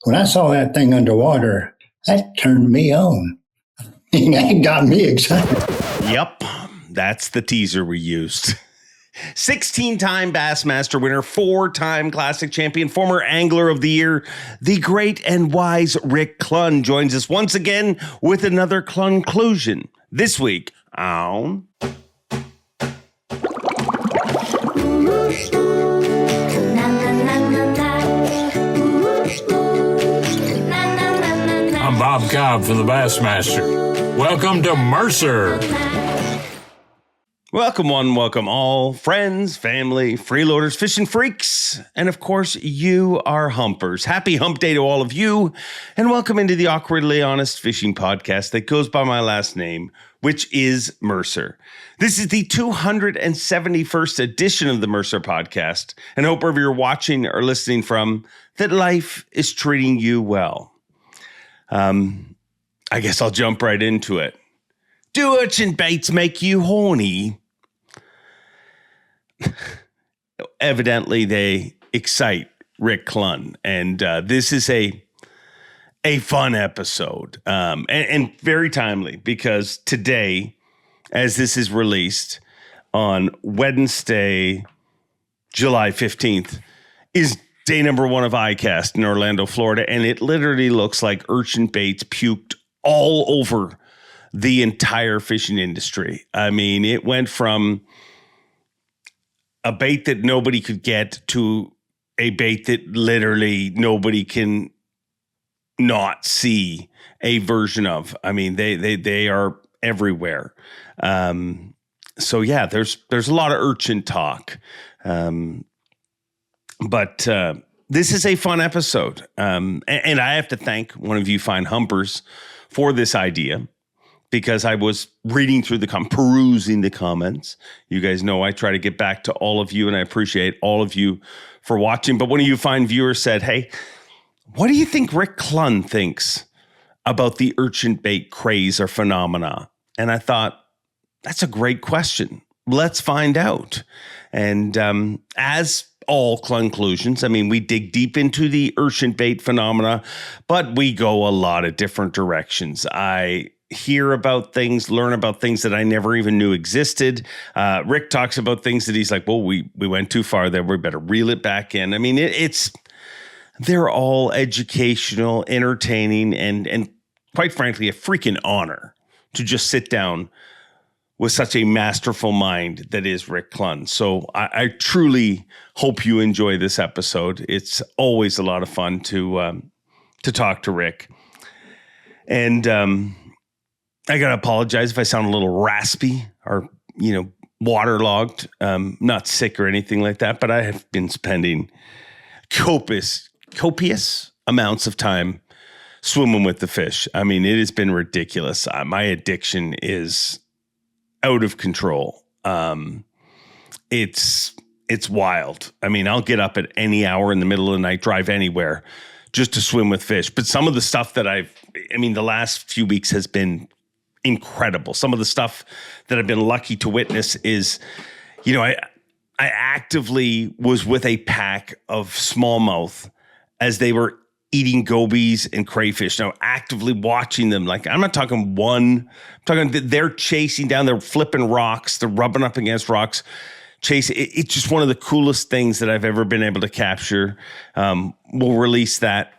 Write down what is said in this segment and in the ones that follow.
when I saw that thing underwater, that turned me on. That got me excited. Yep, that's the teaser we used. 16-time Bassmaster winner, 4-time Classic champion, former Angler of the Year, the great and wise Rick Clunn joins us once again with another Clunn-clusion. This week on... I'm Bob Cobb from the Bassmaster. Welcome to Mercer. Welcome one, welcome all, friends, family, freeloaders, fishing freaks, and of course, you are humpers. Happy hump day to all of you, and welcome into the Awkwardly Honest Fishing Podcast that goes by my last name, which is Mercer. This is the 271st edition of the Mercer Podcast, and hope wherever you're watching or listening from, that life is treating you well. I guess I'll jump right into it. Do urchin baits make you horny? Evidently, they excite Rick Clunn, and this is a fun episode, and very timely because today, as this is released on Wednesday, July 15th, is day number 1 of ICAST in Orlando, Florida, and it literally looks like urchin baits puked all over the entire fishing industry. I mean, it went from a bait that nobody could get to a bait that literally nobody can not see a version of. I mean, they are everywhere. So yeah, there's a lot of urchin talk. But this is a fun episode. And I have to thank one of you fine humpers for this idea, because I was reading through perusing the comments. You guys know I try to get back to all of you, and I appreciate all of you for watching. But one of you fine viewers said, hey, what do you think Rick Clunn thinks about the urchin bait craze or phenomena? And I thought, that's a great question. Let's find out. And as all Clunn-clusions, I mean, we dig deep into the urchin bait phenomena, but we go a lot of different directions. I hear about things, learn about things that I never even knew existed. Rick talks about things that he's like, well, we went too far there. We better reel it back in. I mean, they're all educational, entertaining, and quite frankly, a freaking honor to just sit down with such a masterful mind that is Rick Clunn. So I truly hope you enjoy this episode. It's always a lot of fun to talk to Rick. And I got to apologize if I sound a little raspy or, waterlogged. Not sick or anything like that, but I have been spending copious amounts of time swimming with the fish. I mean, it has been ridiculous. My addiction is out of control. It's wild. I mean, I'll get up at any hour in the middle of the night, drive anywhere just to swim with fish. But some of the stuff that the last few weeks has been incredible. Some of the stuff that I've been lucky to witness is, I actively was with a pack of smallmouth as they were eating gobies and crayfish. Now, actively watching them, like I'm not talking one, I'm talking they're chasing down, they're flipping rocks, they're rubbing up against rocks, chasing. It's just one of the coolest things that I've ever been able to capture. We'll release that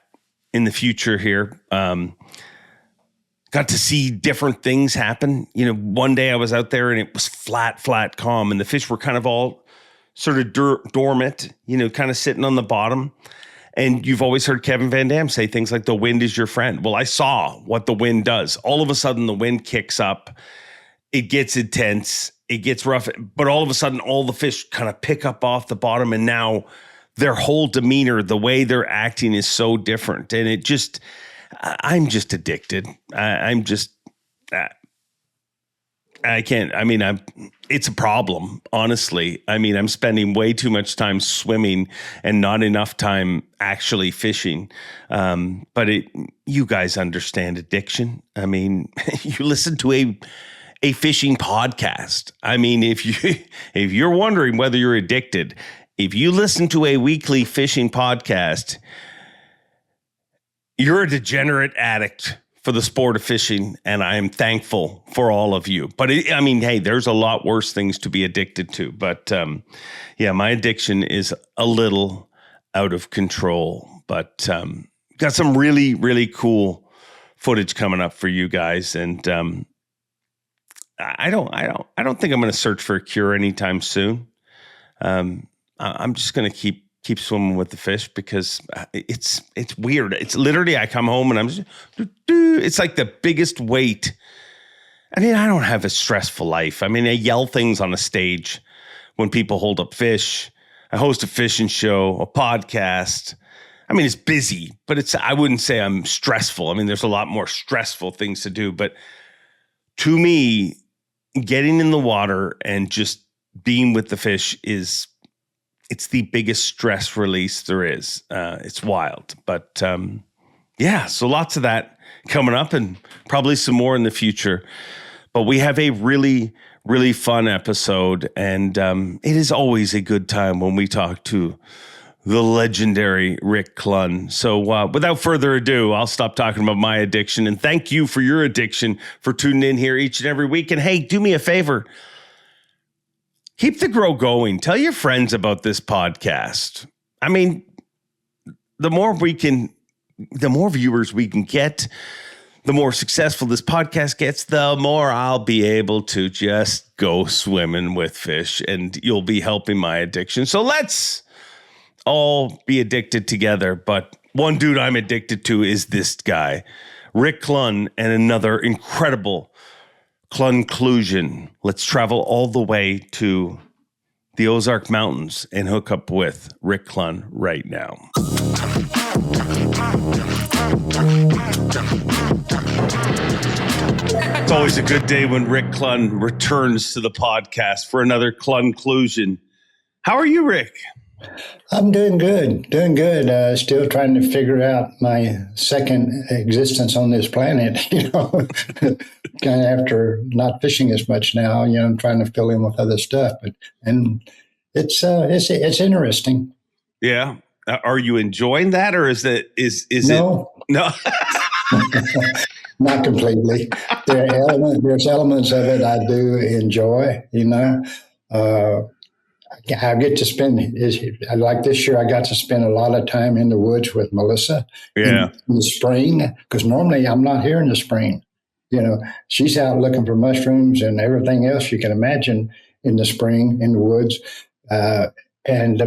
in the future here. Got to see different things happen. One day I was out there and it was flat, calm, and the fish were kind of all sort of dormant, kind of sitting on the bottom. And you've always heard Kevin Van Dam say things like the wind is your friend. Well, I saw what the wind does. All of a sudden, the wind kicks up. It gets intense. It gets rough. But all of a sudden, all the fish kind of pick up off the bottom. And now their whole demeanor, the way they're acting is so different. And I'm just addicted. I can't, it's a problem, honestly. I'm spending way too much time swimming and not enough time actually fishing. But you guys understand addiction. You listen to a fishing podcast. If you're wondering whether you're addicted, if you listen to a weekly fishing podcast, You're a degenerate addict for the sport of fishing, and I am thankful for all of you. But hey, there's a lot worse things to be addicted to. But my addiction is a little out of control. But got some really, really cool footage coming up for you guys, and I don't think I'm going to search for a cure anytime soon. I'm just going to keep swimming with the fish because it's weird. It's literally, I come home and I'm just, it's like the biggest weight. I don't have a stressful life. I yell things on a stage when people hold up fish. I host a fishing show, a podcast. It's busy, but I wouldn't say I'm stressful. There's a lot more stressful things to do, but to me, getting in the water and just being with the fish it's the biggest stress release there is. It's wild. But so lots of that coming up and probably some more in the future. But we have a really, really fun episode. And it is always a good time when we talk to the legendary Rick Clunn. So without further ado, I'll stop talking about my addiction. And thank you for your addiction for tuning in here each and every week. And hey, do me a favor. Keep the grow going. Tell your friends about this podcast. The more viewers we can get, the more successful this podcast gets, the more I'll be able to just go swimming with fish, and you'll be helping my addiction. So let's all be addicted together. But one dude I'm addicted to is this guy, Rick Clunn, and another incredible Clunn-clusion. Let's travel all the way to the Ozark Mountains and hook up with Rick Clunn right now. It's always a good day when Rick Clunn returns to the podcast for another Clunn-clusion. How are you, Rick? I'm doing good. Still trying to figure out my second existence on this planet, kind of after not fishing as much now, I'm trying to fill in with other stuff, and it's interesting. Yeah. Are you enjoying that, or is it? No. Not completely. There's elements of it I do enjoy, I get to spend, like this year, I got to spend a lot of time in the woods with Melissa in the spring, because normally I'm not here in the spring. She's out looking for mushrooms and everything else you can imagine in the spring in the woods. And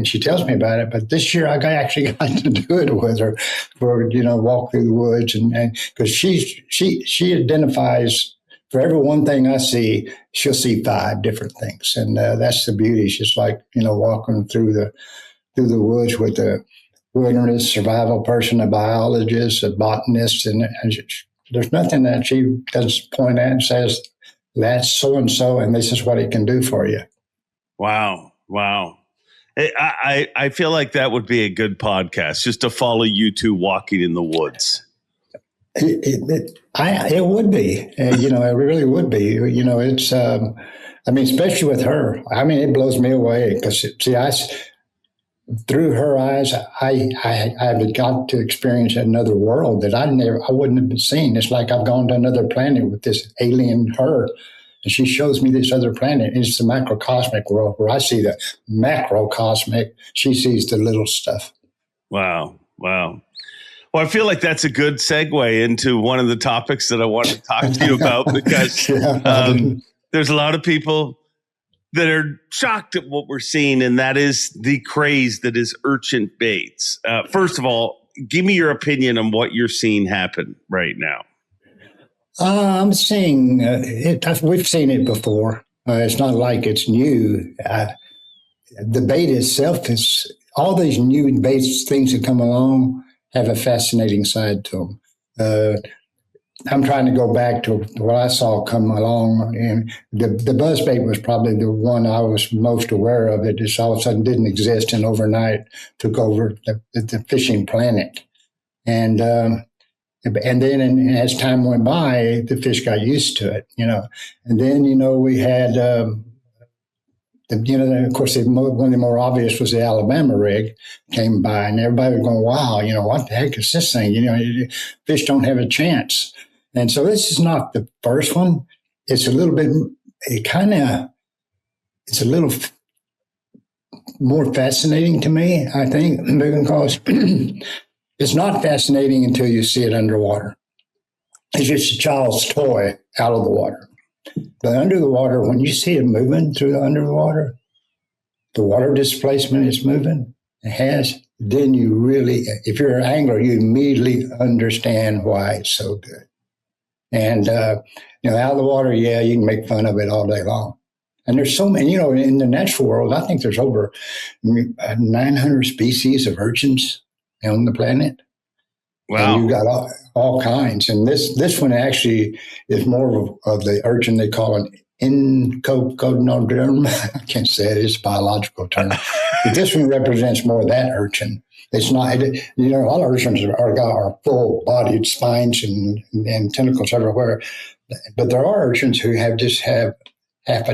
she tells me about it, but this year I actually got to do it with her for, walk through the woods, and because she identifies. For every one thing I see, she'll see 5 different things, and that's the beauty. She's like, walking through the woods with a wilderness survival person, a biologist, a botanist, and there's nothing that she doesn't point at and says, "That's so and so, and this is what it can do for you." Wow. I feel like that would be a good podcast, just to follow you two walking in the woods. It would be, it really would be. It's, especially with her. It blows me away because, through her eyes, I've got to experience another world that I wouldn't have seen. It's like I've gone to another planet with this alien her, and she shows me this other planet. It's the macrocosmic world where I see the macrocosmic. She sees the little stuff. Wow. Well, I feel like that's a good segue into one of the topics that I want to talk to you about, because there's a lot of people that are shocked at what we're seeing, and that is the craze that is urchin baits. First of all, give me your opinion on what you're seeing happen right now. I'm seeing it. We've seen it before. It's not like it's new. The bait itself is, all these new baits, things that come along, have a fascinating side to them. I'm trying to go back to what I saw come along, and the buzzbait was probably the one I was most aware of. It just all of a sudden didn't exist, and overnight took over the fishing planet. And then as time went by, the fish got used to it, And then we had of course, one of the more obvious was the Alabama rig came by, and everybody was going, "Wow, what the heck is this thing? Fish don't have a chance." And so this is not the first one. It's a little bit, it's a little more fascinating to me, I think, because it's not fascinating until you see it underwater. It's just a child's toy out of the water. But under the water, when you see it moving through under the water displacement is moving, then you really, if you're an angler, you immediately understand why it's so good. And, out of the water, you can make fun of it all day long. And there's so many, in the natural world, I think there's over 900 species of urchins on the planet. Wow. And you got all kinds. And this one actually is more of the urchin they call an incoconoderm. I can't say it, it's a biological term. But this one represents more of that urchin. It's not, all urchins are full-bodied spines and tentacles everywhere. But there are urchins who have half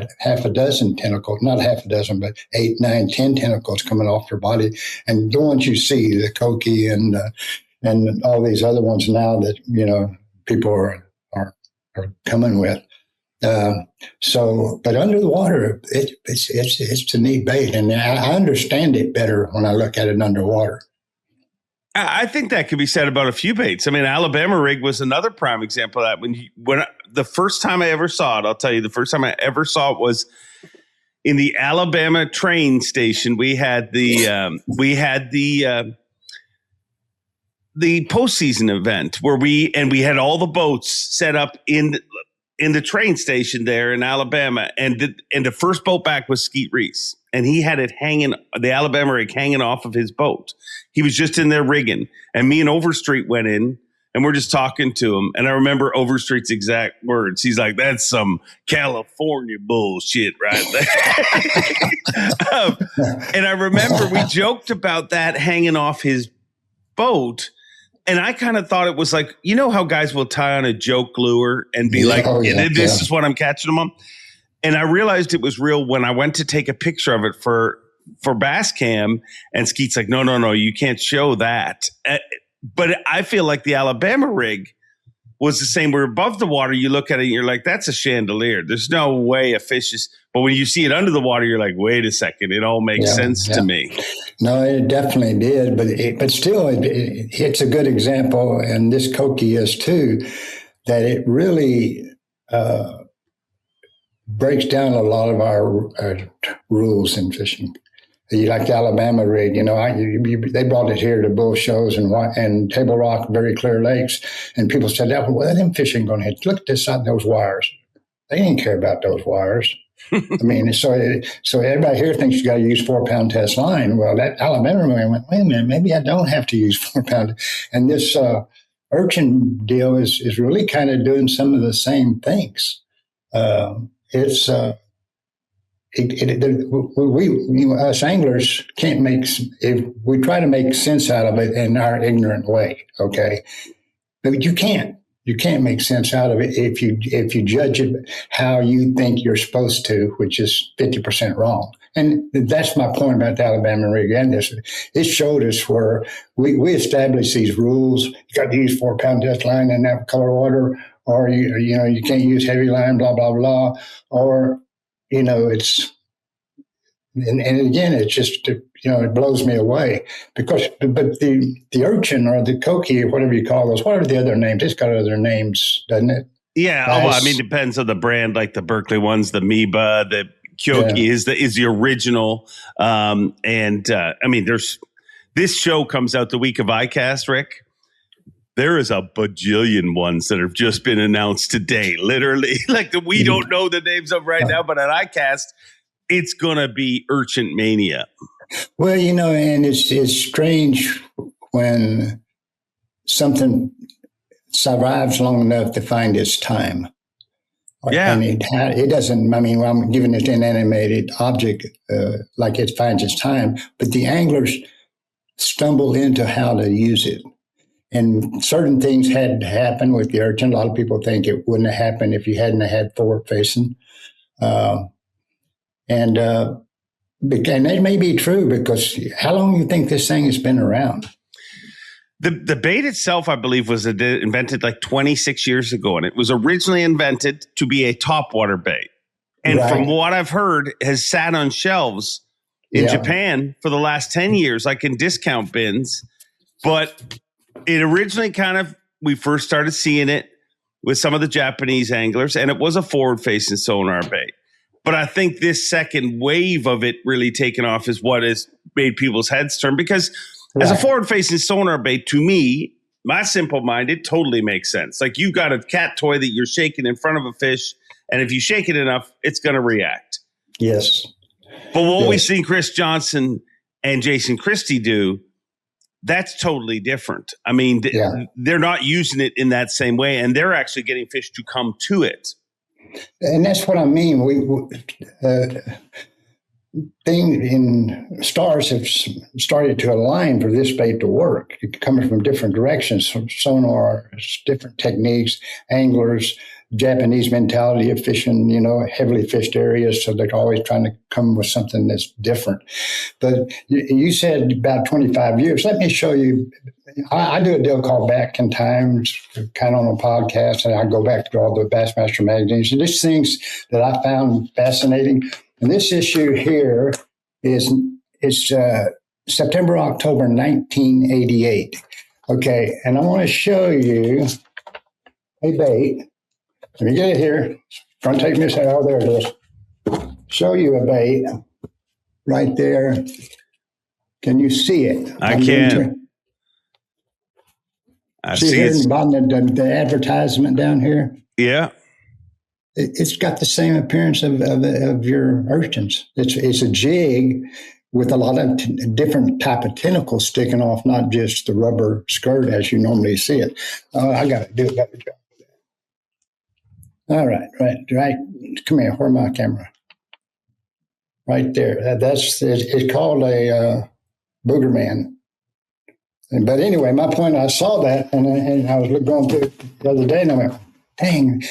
a dozen tentacles, not half a dozen, but 8, 9, 10 tentacles coming off their body. And the ones you see, the coqui and all these other ones now that, people are coming with. But under the water, it's a neat bait. And I understand it better when I look at it underwater. I think that could be said about a few baits. I mean, Alabama rig was another prime example of that. When the first time I ever saw it, I'll tell you, the first time I ever saw it was in the Alabama train station. We had the postseason event where we had all the boats set up in the train station there in Alabama, and the first boat back was Skeet Reese, and he had it the Alabama rig hanging off of his boat. He was just in there rigging, and me and Overstreet went in, and we're just talking to him. And I remember Overstreet's exact words. He's like, "That's some California bullshit right there." And I remember we joked about that hanging off his boat. And I kind of thought it was like, how guys will tie on a joke lure and be this is what I'm catching them on. And I realized it was real when I went to take a picture of it for Bass Cam, and Skeet's like, no, you can't show that. But I feel like the Alabama rig was the same. We're above the water. You look at it and you're like, that's a chandelier. There's no way a fish is. But when you see it under the water, you're like, wait a second. It all makes sense to me. No, it definitely did. But still, it's a good example. And this coqui is too, that it really breaks down a lot of our rules in fishing. Like the Alabama rig, they brought it here to bull shows and Table Rock, very clear lakes, and people said, "Well, them fish ain't going to hit. Look at this side, those wires. They didn't care about those wires." I mean, so everybody here thinks you got to use 4-pound test line. Well, that Alabama rig went, wait a minute, maybe I don't have to use 4-pound. And this urchin deal is really kind of doing some of the same things. Us anglers can't we try to make sense out of it in our ignorant way, okay? But you can't make sense out of it if you judge it how you think you're supposed to, which is 50% wrong. And that's my point about the Alabama rig. And it showed us where we established these rules. You got to use 4-pound test line and that color water, or you can't use heavy line, blah blah blah, or it's, and again, it's just, it blows me away but the urchin or the coqui, whatever you call those, what are the other names? It's got other names, doesn't it? Yeah. Well, I mean, it depends on the brand, like the Berkeley ones, the Meba, the Kyoki is the original. I mean, this show comes out the week of iCast, Rick. There is a bajillion ones that have just been announced today, literally. Like we don't know the names of right now, but at iCast, it's going to be Urchin Mania. Well, and it's strange when something survives long enough to find its time. Yeah. And it doesn't, I mean, I'm giving it an animated object like it finds its time, but the anglers stumble into how to use it. And certain things had to happen with the urchin. A lot of people think it wouldn't have happened if you hadn't had forward facing. And that may be true because how long do you think this thing has been around? The bait itself, I believe, was invented like 26 years ago, and it was originally invented to be a topwater bait. And from what I've heard, has sat on shelves in Japan for the last 10 years, like in discount bins. But it originally we first started seeing it with some of the Japanese anglers, and it was a forward-facing sonar bait. But I think this second wave of it really taking off is what has made people's heads turn. Because as a forward-facing sonar bait, to me, my simple mind, it totally makes sense. Like you've got a cat toy that you're shaking in front of a fish, and if you shake it enough, it's going to react. Yes. But what we've seen Chris Johnson and Jason Christie do, that's totally different. I mean, they're not using it in that same way, and they're actually getting fish to come to it. And that's what I mean. Stars have started to align for this bait to work. It coming from different directions, from sonars, different techniques, anglers, Japanese mentality of fishing, heavily fished areas. So they're always trying to come with something that's different. But you said about 25 years. Let me show you. I do a deal called Back in Time, kind of on a podcast, and I go back to all the Bassmaster magazines. And these things that I found fascinating. And this issue here is September, October 1988. Okay, and I want to show you a bait. Let me get it here. Trying to take me a second. Oh, there it is. Show you a bait right there. Can you see it? I can. I see here it. in the bottom of the advertisement down here? Yeah. It's got the same appearance of your urchins. It's a jig with a lot of different type of tentacles sticking off, not just the rubber skirt as you normally see it. I got to do a better job. All right. Come here. Where's my camera? Right there. It's called a booger man. But anyway, my point, I saw that, and I was going through it the other day, and I went, dang,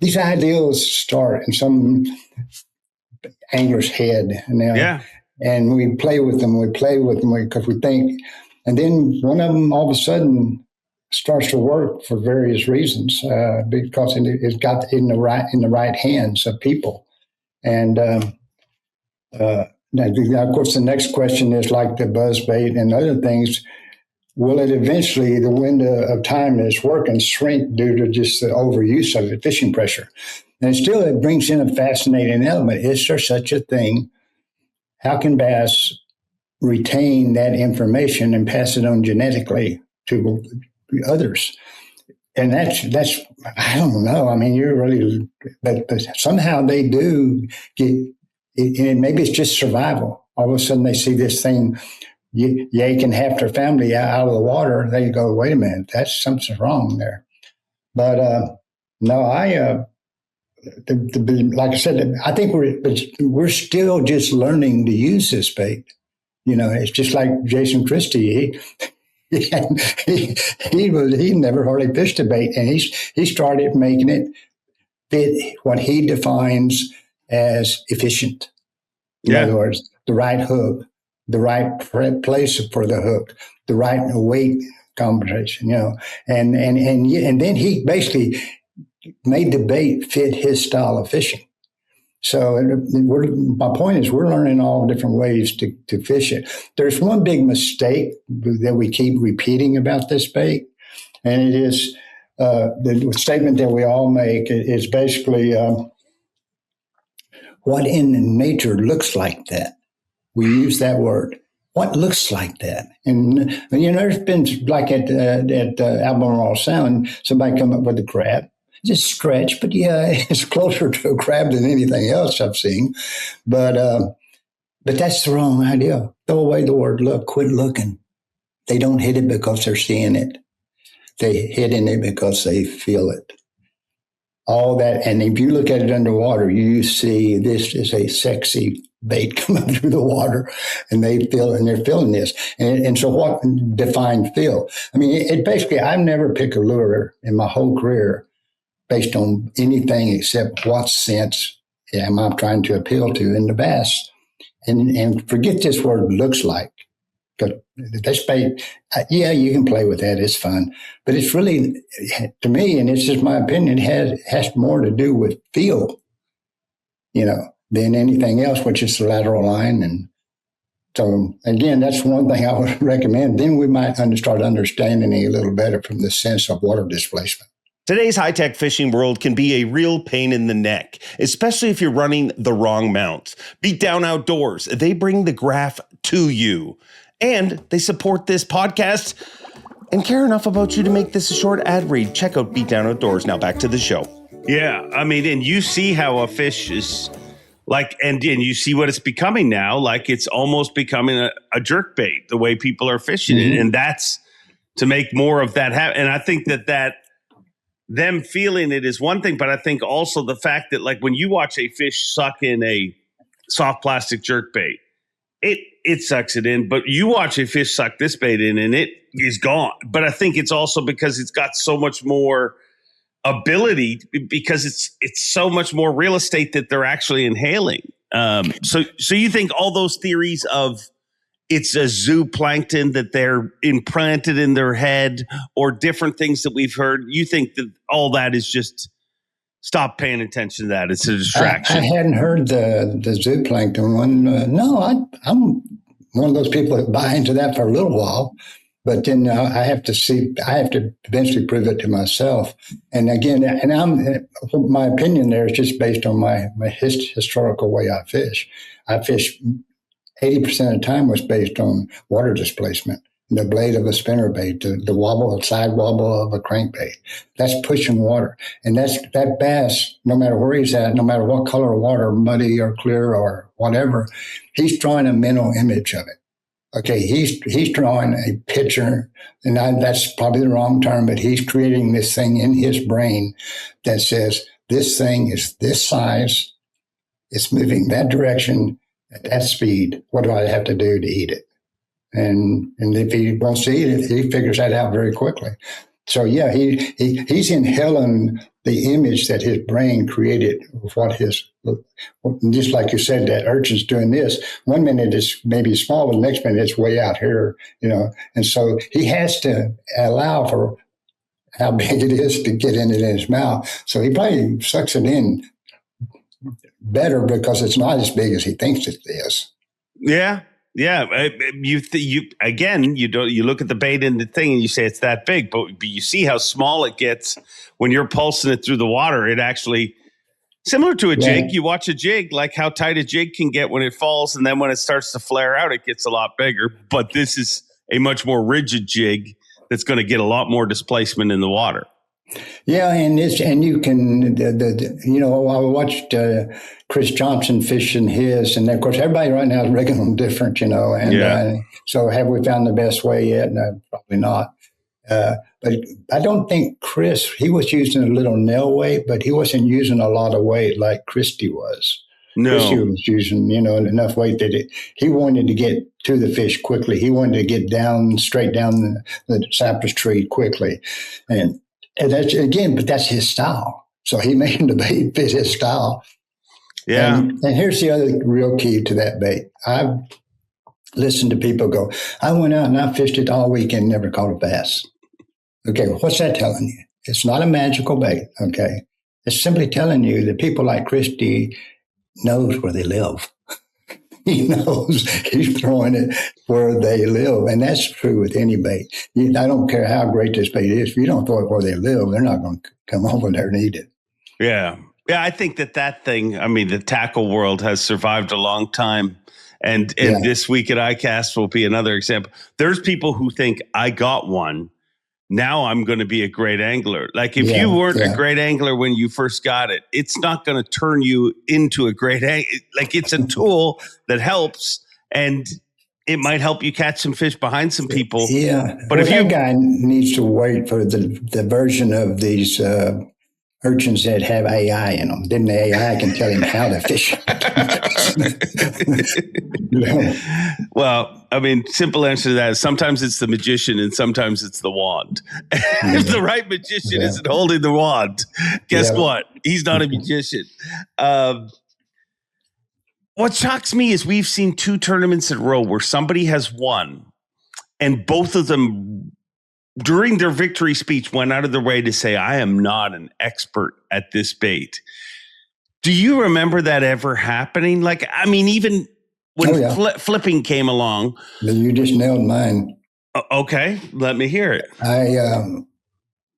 these ideals start in some angler's head now. And we play with them because we think, and then one of them all of a sudden starts to work for various reasons because it's got in the right hands of people. And now, of course, the next question is like the buzzbait and other things. Will it eventually, the window of time that it's working, shrink due to just the overuse of it, fishing pressure? And still, it brings in a fascinating element. Is there such a thing? How can bass retain that information and pass it on genetically to others? And that's I don't know. I mean, you're really, but somehow they do get, and maybe it's just survival. All of a sudden they see this thing yanking half their family out of the water. They go, wait a minute, something's wrong there. But no, like I said, I think we're still just learning to use this bait. It's just like Jason Christie. He never hardly fished a bait, and he started making it fit what he defines as efficient. In other words, the right hook, the right place for the hook, the right weight combination, and then he basically made the bait fit his style of fishing. So my point is we're learning all different ways to fish it. There's one big mistake that we keep repeating about this bait, and it is the statement that we all make is basically what in nature looks like that. We use that word. What looks like that? And there's been like at Albemarle Sound, somebody come up with a crab. Just stretch, but it's closer to a crab than anything else I've seen. But that's the wrong idea. Throw away the word look. Quit looking. They don't hit it because they're seeing it. They hit in it because they feel it. All that, and if you look at it underwater, you see this is a sexy bait coming through the water, and they're feeling this. And so what defines feel? I mean, it basically, I've never picked a lure in my whole career based on anything except what sense am I trying to appeal to in the bass? And forget this word looks like. Because this bait, yeah, you can play with that. It's fun. But it's really, to me, and it's just my opinion, has more to do with feel, than anything else, which is the lateral line. And so, again, that's one thing I would recommend. Then we might start understanding it a little better from the sense of water displacement. Today's high-tech fishing world can be a real pain in the neck, especially if you're running the wrong mounts. Beat Down Outdoors, they bring the graph to you. And they support this podcast and care enough about you to make this a short ad read. Check out Beat Down Outdoors. Now back to the show. Yeah, I mean, and you see how a fish is like, and you see what it's becoming now. Like it's almost becoming a jerk bait, the way people are fishing it. And that's to make more of that happen. And I think that them feeling it is one thing, but I think also the fact that like when you watch a fish suck in a soft plastic jerk bait, it sucks it in, but you watch a fish suck this bait in and it is gone. But I think it's also because it's got so much more ability, because it's so much more real estate that they're actually inhaling. So you think all those theories of it's a zooplankton that they're implanted in their head or different things that we've heard, you think that all that is just stop paying attention to that. It's a distraction. I hadn't heard the zooplankton one. No, I'm one of those people that buy into that for a little while, but then I have to eventually prove it to myself. And again, my opinion there is just based on my historical way I fish. I fish 80% of the time was based on water displacement. The blade of a spinnerbait, the side wobble of a crankbait. That's pushing water. And that bass, no matter where he's at, no matter what color of water, muddy or clear or whatever, he's drawing a mental image of it. Okay, he's drawing a picture, and that's probably the wrong term, but he's creating this thing in his brain that says, this thing is this size, it's moving that direction, at that speed. What do I have to do to eat it? And if he wants to eat it, he figures that out very quickly. So yeah, he's inhaling the image that his brain created of what just like you said, that urchin's doing this. 1 minute it's maybe small, but the next minute it's way out here, And so he has to allow for how big it is to get in his mouth. So he probably sucks it in better because it's not as big as he thinks it is. Yeah. Yeah, you look at the bait in the thing and you say it's that big, but you see how small it gets when you're pulsing it through the water. It actually, similar to a jig, you watch a jig, like how tight a jig can get when it falls, and then when it starts to flare out, it gets a lot bigger. But this is a much more rigid jig that's going to get a lot more displacement in the water. Yeah, and you can, I watched Chris Johnson fishing his, and of course everybody right now is rigging them different, and so have we found the best way yet? No, probably not. But I don't think Chris, he was using a little nail weight, but he wasn't using a lot of weight like Christy was. No. Christy was using, enough weight that he wanted to get to the fish quickly. He wanted to get straight down the cypress tree quickly. And that's his style. So he made the bait fit his style. Yeah. And here's the other real key to that bait. I've listened to people go, I went out and I fished it all weekend, never caught a bass. Okay, well, what's that telling you? It's not a magical bait, okay? It's simply telling you that people like Christy knows where they live. He knows he's throwing it where they live. And that's true with any bait. I don't care how great this bait is. If you don't throw it where they live, they're not going to come over there and eat it. Yeah. Yeah, I think that thing, the tackle world has survived a long time. And this week at ICAST will be another example. There's people who think, I got one. Now I'm going to be a great angler. Like if you weren't a great angler when you first got it, it's not going to turn you into a great angler. Like it's a tool that helps, and it might help you catch some fish behind some people. Yeah. But if that guy needs to wait for the version of these urchins that have AI in them. Then the AI can tell him how to fish. Well, simple answer to that is sometimes it's the magician and sometimes it's the wand. If the right magician isn't holding the wand, guess what? He's not a magician. What shocks me is we've seen 2 tournaments in a row where somebody has won, and both of them, during their victory speech, went out of their way to say, I am not an expert at this bait. Do you remember that ever happening? Like, I mean, even when flipping came along. You just nailed mine. Okay, let me hear it.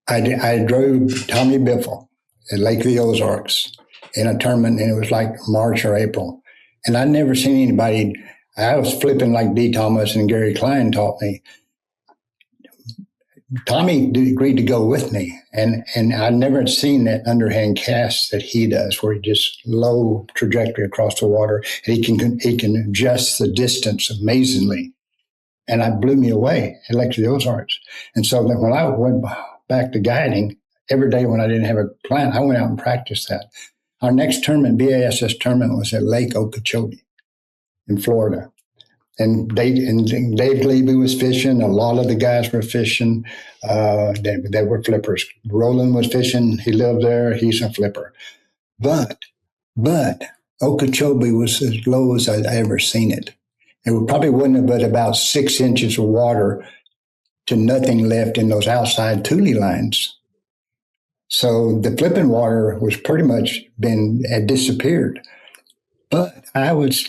I drove Tommy Biffle at Lake of the Ozarks in a tournament, and it was like March or April. And I'd never seen anybody. I was flipping like D. Thomas and Gary Klein taught me. Tommy agreed to go with me, and I'd never seen that underhand cast that he does, where he just low trajectory across the water. And he can adjust the distance amazingly, and it blew me away at Lake of the Ozarks. And so then when I went back to guiding every day when I didn't have a plan, I went out and practiced that. Our next tournament, BASS tournament, was at Lake Okeechobee in Florida. And Dave Levy was fishing. A lot of the guys were fishing. They were flippers. Roland was fishing. He lived there. He's a flipper. But Okeechobee was as low as I'd ever seen it. It probably wouldn't have been about 6 inches of water to nothing left in those outside Thule lines. So the flipping water was pretty much had disappeared. But I was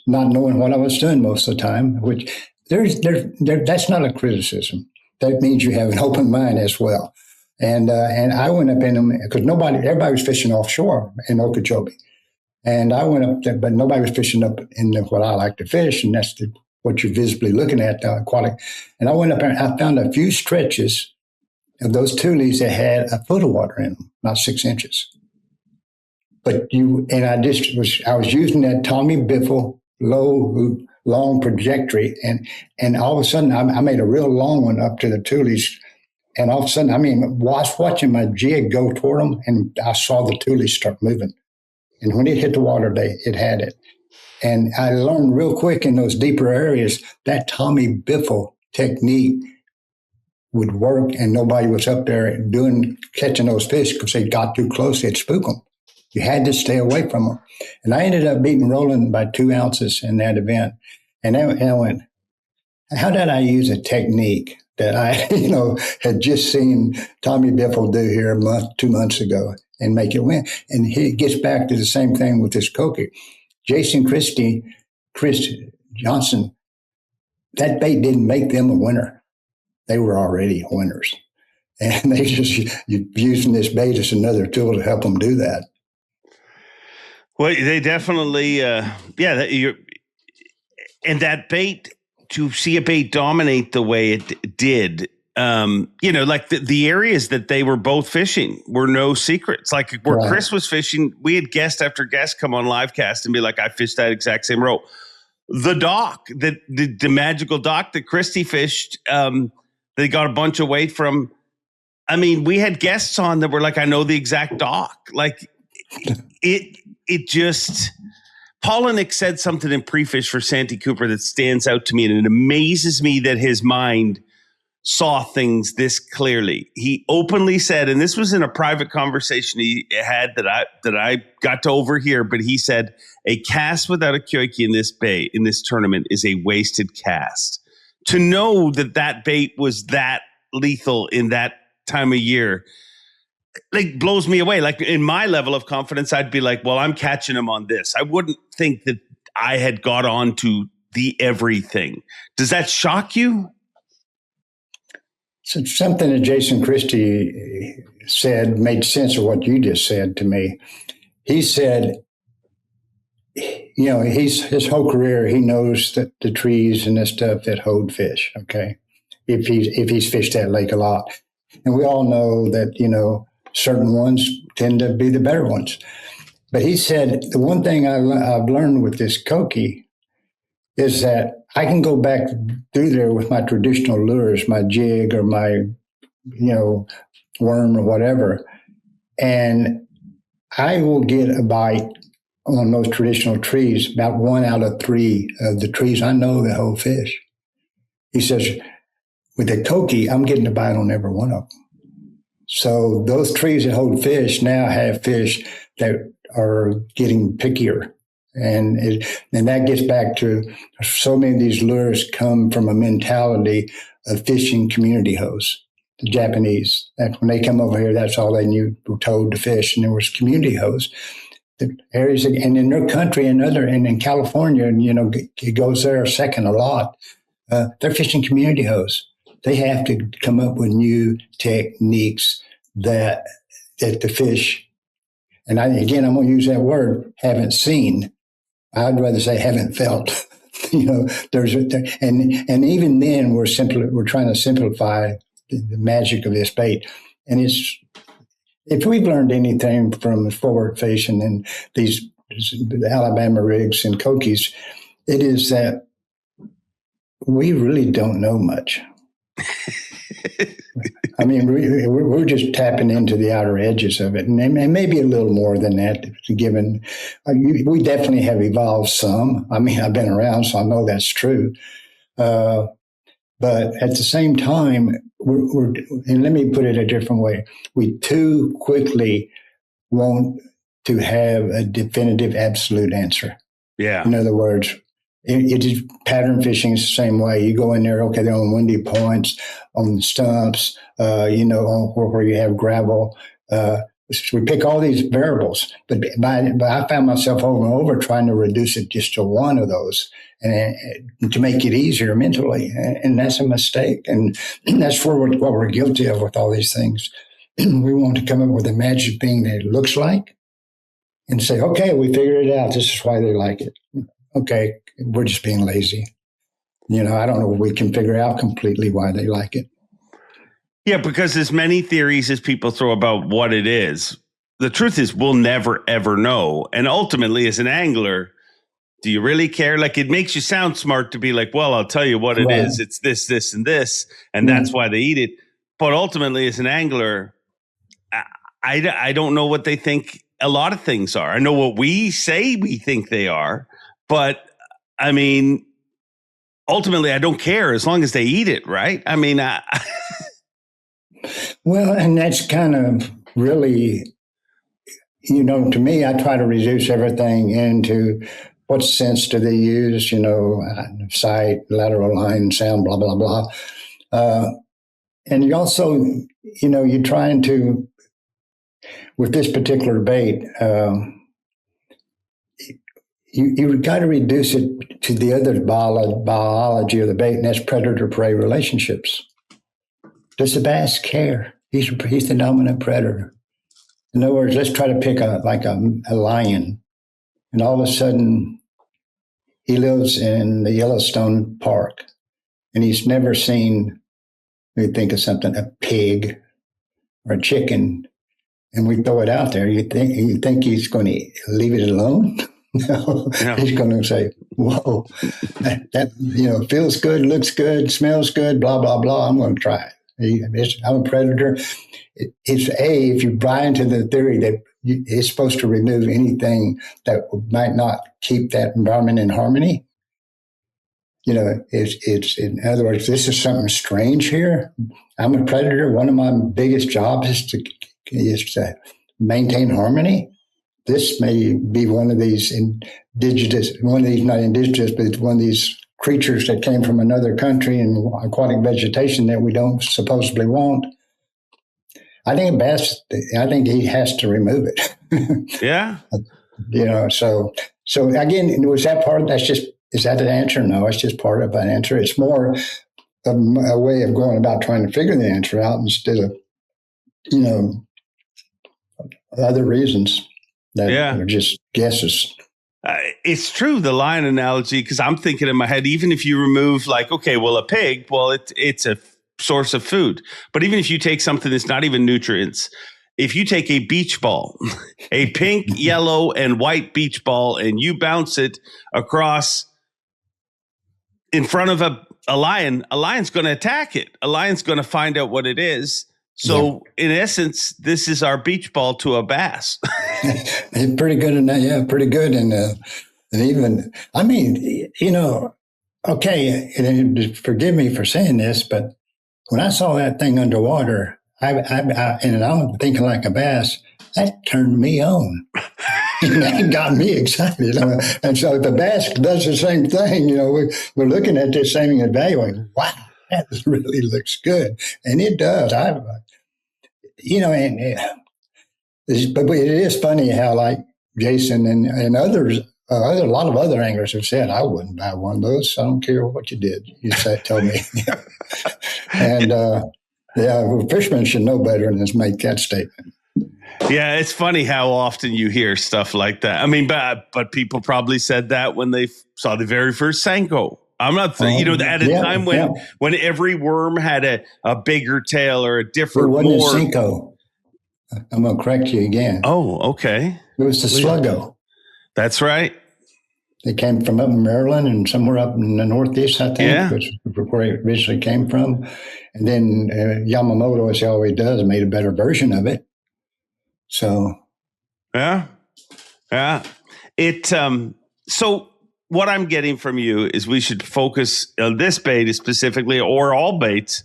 not knowing what I was doing most of the time, which that's not a criticism. That means you have an open mind as well. And I went up in them because everybody was fishing offshore in Okeechobee. And I went up there, but nobody was fishing up in what I like to fish, and that's what you're visibly looking at, the aquatic. And I went up there and I found a few stretches of those Thules that had a foot of water in them, not 6 inches. But I was using that Tommy Biffle low, long trajectory, and all of a sudden I made a real long one up to the Thules, and all of a sudden, I was watching my jig go toward them, and I saw the Thules start moving. And when it hit the water, it had it. And I learned real quick in those deeper areas that Tommy Biffle technique would work, and nobody was up there catching those fish because they got too close, they'd spook them. You had to stay away from them. And I ended up beating Roland by 2 ounces in that event. And I went, how did I use a technique that I, had just seen Tommy Biffle do here 2 months ago and make it win? And it gets back to the same thing with this Koki. Chris Johnson, that bait didn't make them a winner. They were already winners. And they just using this bait as another tool to help them do that. Well, they definitely, and that bait, to see a bait dominate the way it did, like the areas that they were both fishing were no secrets. Like where Chris was fishing, we had guest after guest come on live cast and be like, I fished that exact same row. The dock, the magical dock that Christy fished, they got a bunch of weight from. I mean, we had guests on that were like, I know the exact dock. Like it just, Polinick said something in pre-fish for Santee Cooper that stands out to me, and it amazes me that his mind saw things this clearly. He openly said, and this was in a private conversation he had that I got to overhear, but he said, a cast without a kyoki in this tournament is a wasted cast. To know that bait was that lethal in that time of year, like, blows me away. Like, in my level of confidence, I'd be like, well, I'm catching him on this. I wouldn't think that I had got on to the everything. Does that shock you? So something that Jason Christie said made sense of what you just said to me. He said, his whole career, he knows that the trees and the stuff that hold fish, okay, if he's fished that lake a lot. And we all know that, certain ones tend to be the better ones. But he said, the one thing I've learned with this Koki is that I can go back through there with my traditional lures, my jig or my, worm or whatever, and I will get a bite on those traditional trees, about 1 out of 3 of the trees I know that hold fish. He says, with the Koki, I'm getting a bite on every one of them. So those trees that hold fish now have fish that are getting pickier And that gets back to so many of these lures come from a mentality of fishing community hosts. The Japanese, that when they come over here, that's all they knew, were told to fish, and there was community hosts. The areas, and in their country and in California, and it goes there second a lot. They're fishing community hosts. They have to come up with new techniques that the fish, and I'm going to use that word, haven't seen. I'd rather say haven't felt. And even then we're trying to simplify the magic of this bait. And if we've learned anything from forward fishing and these Alabama rigs and cokies, it is that we really don't know much. I mean, we're just tapping into the outer edges of it, and maybe a little more than that, given we definitely have evolved some. I mean, I've been around, so I know that's true. But at the same time, and let me put it a different way, we too quickly want to have a definitive, absolute answer. Yeah. In other words, it is pattern fishing is the same way. You go in there, okay, they're on windy points, on stumps, where you have gravel. We pick all these variables, but I found myself over and over trying to reduce it just to one of those, and to make it easier mentally, and that's a mistake. And that's what we're guilty of with all these things. We want to come up with a magic thing that it looks like, and say, okay, we figured it out. This is why they like it. Okay, we're just being lazy. I don't know if we can figure out completely why they like it. Yeah, because as many theories as people throw about what it is, the truth is we'll never, ever know. And ultimately, as an angler, do you really care? Like, it makes you sound smart to be like, well, I'll tell you what it is. It's this, this, and this, and that's why they eat it. But ultimately, as an angler, I don't know what they think a lot of things are. I know what we say we think they are. But I mean, ultimately, I don't care as long as they eat it, right? I mean, well, and that's kind of really, to me, I try to reduce everything into what sense do they use, sight, lateral line, sound, blah, blah, blah. And you also, you're trying to, with this particular bait, you've got to reduce it to the other biology of the bait, and that's predator-prey relationships. Does the bass care? He's the dominant predator. In other words, let's try to pick a lion, and all of a sudden, he lives in the Yellowstone Park, and he's never seen, we think of something, a pig or a chicken, and we throw it out there. You think he's going to leave it alone? No, he's going to say, whoa, that feels good, looks good, smells good, blah, blah, blah. I'm going to try it. I'm a predator. If you buy into the theory that it's supposed to remove anything that might not keep that environment in harmony, it's in other words, this is something strange here. I'm a predator. One of my biggest jobs is to maintain harmony. This may be one of these not indigenous, but one of these creatures that came from another country and aquatic vegetation that we don't supposedly want. I think he has to remove it. Yeah. So again, was that part? Is that an answer? No, it's just part of an answer. It's more of a way of going about trying to figure the answer out instead of, other reasons. That are just guesses. It's true, the lion analogy, because I'm thinking in my head, even if you remove a pig, it's a source of food. But even if you take something that's not even nutrients, if you take a beach ball, a pink, yellow, and white beach ball, and you bounce it across in front of a lion's going to attack it. A lion's going to find out what it is. So in essence, this is our beach ball to a bass. Pretty good in that. Yeah, pretty good. And even, I mean, okay, and forgive me for saying this, but when I saw that thing underwater, and I'm thinking like a bass, that turned me on. And that got me excited. And so the bass does the same thing. We're looking at this thing and evaluating, wow, that really looks good. And it does. But it is funny how, like Jason and others, a lot of other anglers have said, I wouldn't buy one of those. I don't care what you did. You said, tell me. And fishermen should know better than to make that statement. Yeah, it's funny how often you hear stuff like that. I mean, but people probably said that when they saw the very first Senko. I'm not saying, at a time when every worm had a bigger tail or a different. It wasn't a Senko. I'm going to correct you again. Oh, okay. It was the Sluggo. That's right. They came from up in Maryland and somewhere up in the Northeast, I think, which is where it originally came from. And then Yamamoto, as he always does, made a better version of it. So, yeah. So what I'm getting from you is we should focus on this bait specifically, or all baits.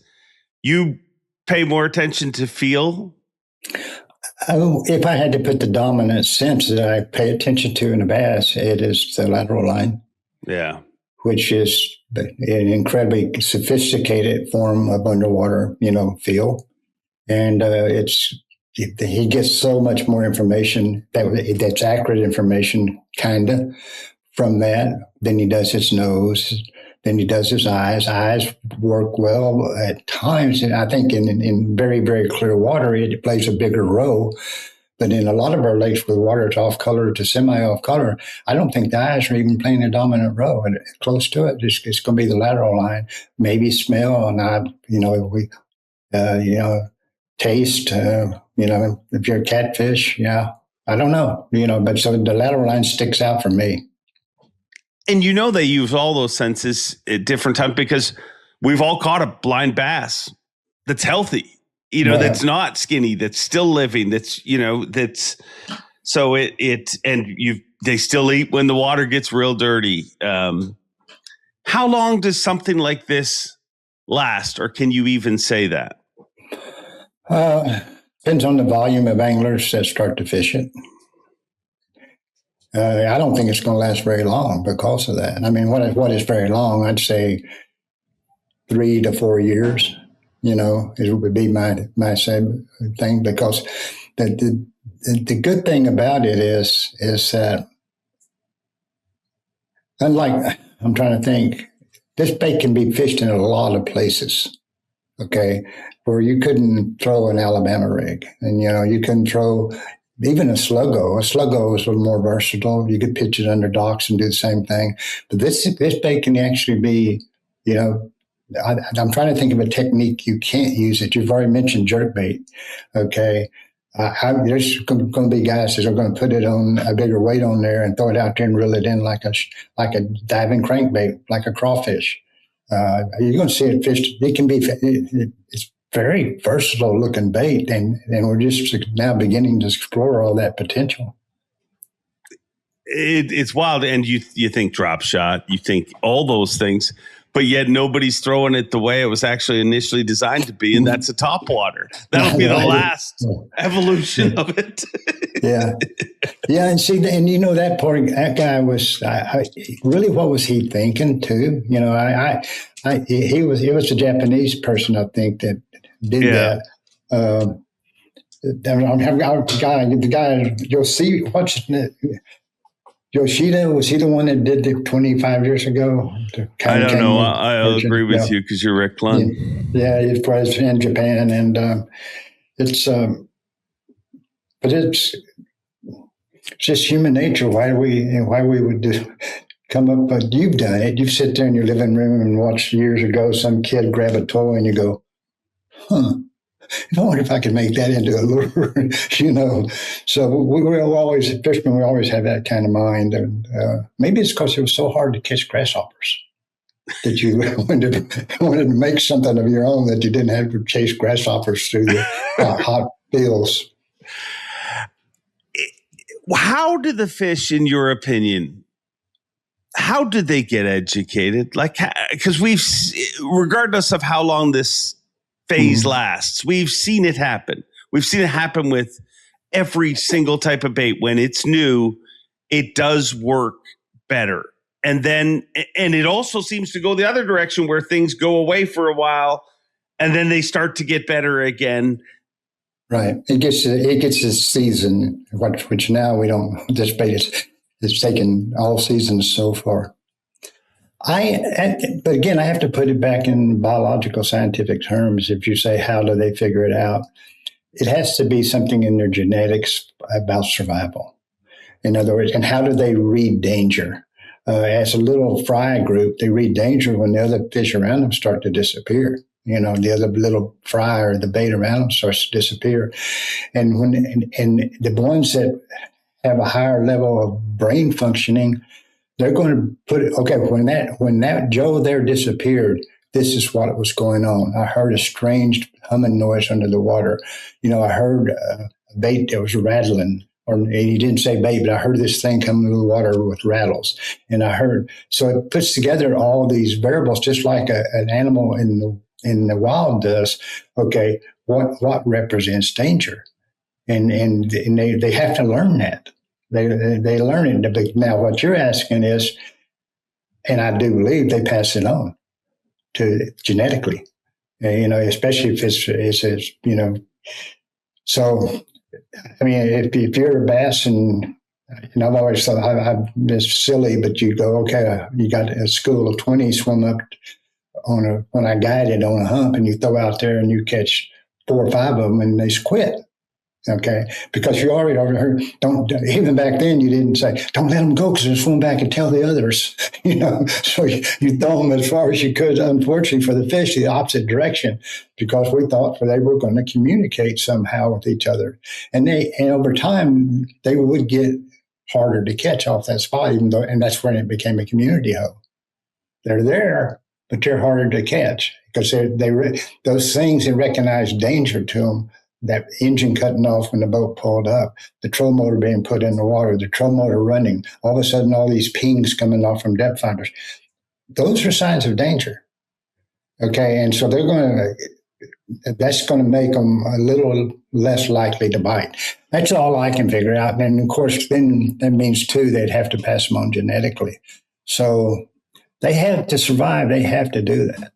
You pay more attention to feel. If I had to put the dominant sense that I pay attention to in a bass, it is the lateral line. Yeah. Which is an incredibly sophisticated form of underwater, feel. And he gets so much more information that's accurate information, kind of, from that than he does his nose, than he does his eyes. Eyes work well at times, and I think in very, very clear water, it plays a bigger role. But in a lot of our lakes where the water is off color to semi-off color, I don't think the eyes are even playing a dominant role. And close to it, it's going to be the lateral line. Maybe smell, and taste. If you're a catfish, I don't know. But so the lateral line sticks out for me. And they use all those senses at different times because we've all caught a blind bass that's healthy. That's not skinny, that's still living, that's so they still eat when the water gets real dirty. How long does something like this last, or can you even say that? Depends on the volume of anglers that start to fish it. I don't think it's going to last very long because of that. I mean, what is very long? I'd say 3 to 4 years. It would be my same thing, because the good thing about it is that, unlike, I'm trying to think, this bait can be fished in a lot of places, okay, where you couldn't throw an Alabama rig, and you couldn't throw even a Sluggo. A Sluggo is a little more versatile. You could pitch it under docks and do the same thing, but this bait can actually be, I'm trying to think of a technique you can't use it. You've already mentioned jerkbait. Okay. There's going to be guys that are going to put it on a bigger weight on there and throw it out there and reel it in like a diving crankbait, like a crawfish. You're going to see it fished. It can be, it's very versatile looking bait. And we're just now beginning to explore all that potential. It's wild. And you think drop shot, you think all those things, but yet nobody's throwing it the way it was actually initially designed to be, and that's a topwater. That'll be the last evolution of it. Yeah. And see, and that guy was really, what was he thinking too? He was a Japanese person, I think, that did that. The guy, you'll see, Yoshida, was he the one that did it 25 years ago? I don't know. I'll agree with you because you're Rick Clunn. Yeah, he was in Japan, and but it's just human nature. Why we would come up? But you've done it. You sit there in your living room and watch years ago some kid grab a toy, and you go, "Huh." I wonder if I could make that into a lure, So we always, fishermen, we always have that kind of mind. And maybe it's because it was so hard to catch grasshoppers that you wanted to make something of your own, that you didn't have to chase grasshoppers through the hot fields. How do the fish, in your opinion, how did they get educated? Because regardless of how long this phase lasts, we've seen it happen. We've seen it happen with every single type of bait. When it's new, it does work better. And it also seems to go the other direction where things go away for a while and then they start to get better again. Right. It gets a season, which now we don't anticipate. It's taken all seasons so far. But again, I have to put it back in biological scientific terms. If you say, how do they figure it out? It has to be something in their genetics about survival. In other words, and how do they read danger? As a little fry group, they read danger when the other fish around them start to disappear. The other little fry or the bait around them starts to disappear. And and the ones that have a higher level of brain functioning, they're going to put it, okay, when that Joe there disappeared, this is what was going on. I heard a strange humming noise under the water. I heard a bait that was rattling. And he didn't say bait, but I heard this thing coming through the water with rattles. And so it puts together all these variables, just like an animal in the wild does. Okay, what represents danger? And they have to learn that. They learn it. But now what you're asking is, and I do believe they pass it on to genetically, especially if it's so. I mean, if you're a bass, and I've always thought it's silly, but you go, okay, you got a school of 20 swim up when I guided on a hump, and you throw out there and you catch 4 or 5 of them, and they quit. Okay, because you already overheard. Don't even back then you didn't say don't let them go because they'll swim back and tell the others. So you throw them as far as you could. Unfortunately for the fish, the opposite direction, because we thought they were going to communicate somehow with each other, and over time they would get harder to catch off that spot, and that's when it became a community hub. They're there, but they're harder to catch because those things that recognize danger to them. That engine cutting off when the boat pulled up, the troll motor being put in the water, the troll motor running, all of a sudden all these pings coming off from depth finders. Those are signs of danger. Okay, and so that's going to make them a little less likely to bite. That's all I can figure out. And of course, then that means too, they'd have to pass them on genetically. So they have to survive. They have to do that.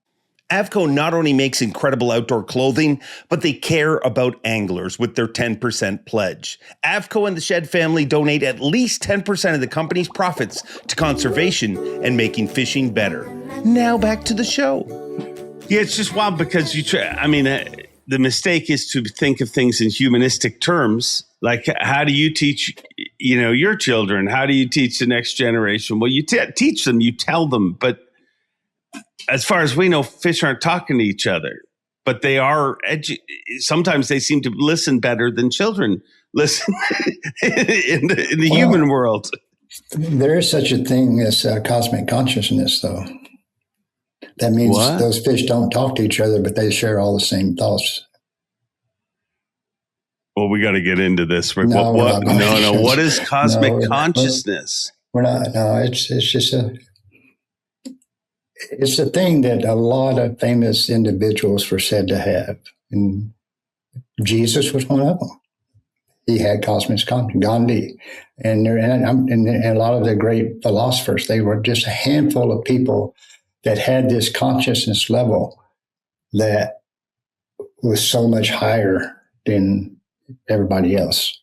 Avco not only makes incredible outdoor clothing, but they care about anglers with their 10% pledge. Avco and the Shed family donate at least 10% of the company's profits to conservation and making fishing better. Now back to the show. Yeah, it's just wild because the mistake is to think of things in humanistic terms. Like, how do you teach, your children? How do you teach the next generation? Well, you teach them, you tell them, but as far as we know, fish aren't talking to each other, but they are. Sometimes they seem to listen better than children listen in the human world. There is such a thing as cosmic consciousness, though. That means those fish don't talk to each other, but they share all the same thoughts. Well, we got to get into this. No. What is cosmic consciousness? We're not. No, it's just It's a thing that a lot of famous individuals were said to have. And Jesus was one of them. He had cosmic consciousness, Gandhi. And a lot of the great philosophers, they were just a handful of people that had this consciousness level that was so much higher than everybody else.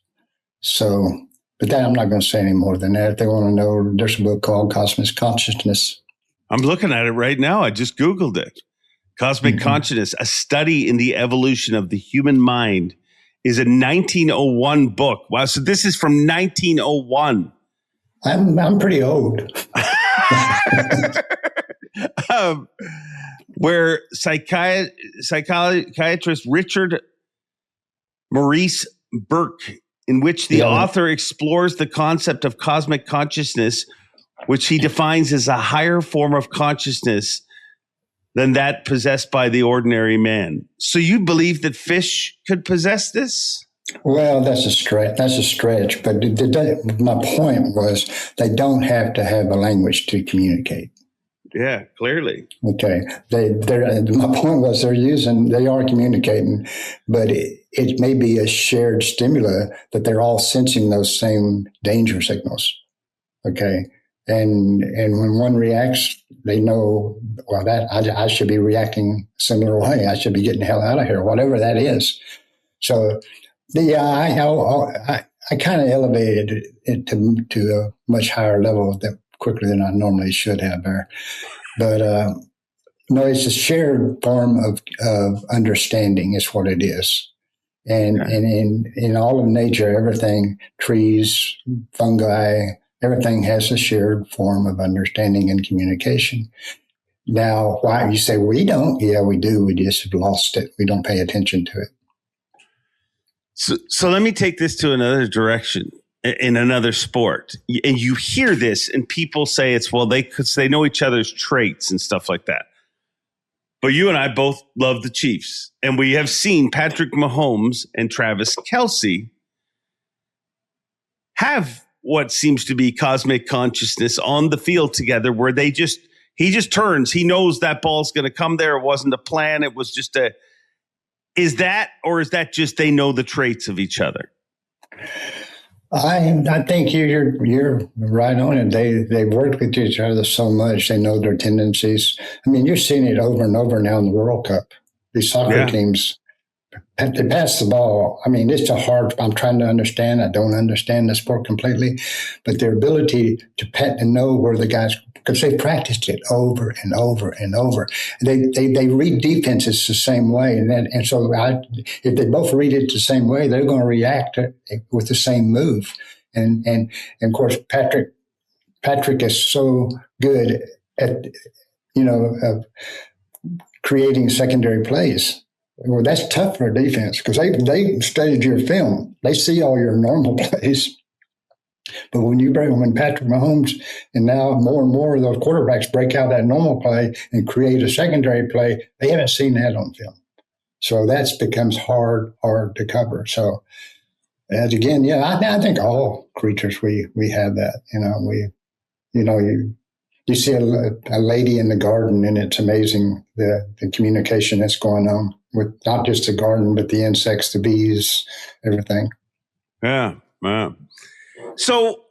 So, but that I'm not going to say any more than that. If they want to know, there's a book called Cosmic Consciousness. I'm looking at it right now. I just Googled it. Cosmic Consciousness, a study in the evolution of the human mind, is a 1901 book. Wow. So this is from 1901. I'm pretty old. Where psychiatrist Richard Maurice Burke, in which the author explores the concept of cosmic consciousness, which he defines as a higher form of consciousness than that possessed by the ordinary man. So you believe that fish could possess this? Well, that's a stretch. But my point was they don't have to have a language to communicate. Yeah, clearly. Okay. My point was they are communicating, but it may be a shared stimuli that they're all sensing those same danger signals. Okay. And when one reacts, they know, well, that I should be reacting a similar way. I should be getting the hell out of here, whatever that is. So, yeah, I kind of elevated it to a much higher level quicker than I normally should have there. But no, it's a shared form of understanding is what it is. And in all of nature, everything, trees, fungi, everything has a shared form of understanding and communication. Now, why you say we don't? Yeah, we do. We just have lost it. We don't pay attention to it. So let me take this to another direction in another sport. And you hear this and people say it's, well, because they know each other's traits and stuff like that. But you and I both love the Chiefs. And we have seen Patrick Mahomes and Travis Kelce have what seems to be cosmic consciousness on the field together where he just turns. He knows that ball's going to come there. It wasn't a plan. It was just is that just they know the traits of each other? I think you're right on it. They've worked with each other so much. They know their tendencies. I mean, you're seeing it over and over now in the World Cup. These soccer teams, they pass the ball. I mean, it's I'm trying to understand. I don't understand the sport completely, but their ability to know where the guys, because they practiced it over and over and over. They read defenses the same way, and so if they both read it the same way, they're going to react with the same move. And of course, Patrick is so good at creating secondary plays. Well, that's tough for a defense because they studied your film. They see all your normal plays. But when Patrick Mahomes and now more and more of those quarterbacks break out that normal play and create a secondary play, they haven't seen that on film. So that becomes hard to cover. So as again, yeah, I think all creatures we have that. You see a lady in the garden, and it's amazing the communication that's going on with not just the garden, but the insects, the bees, everything. Yeah. So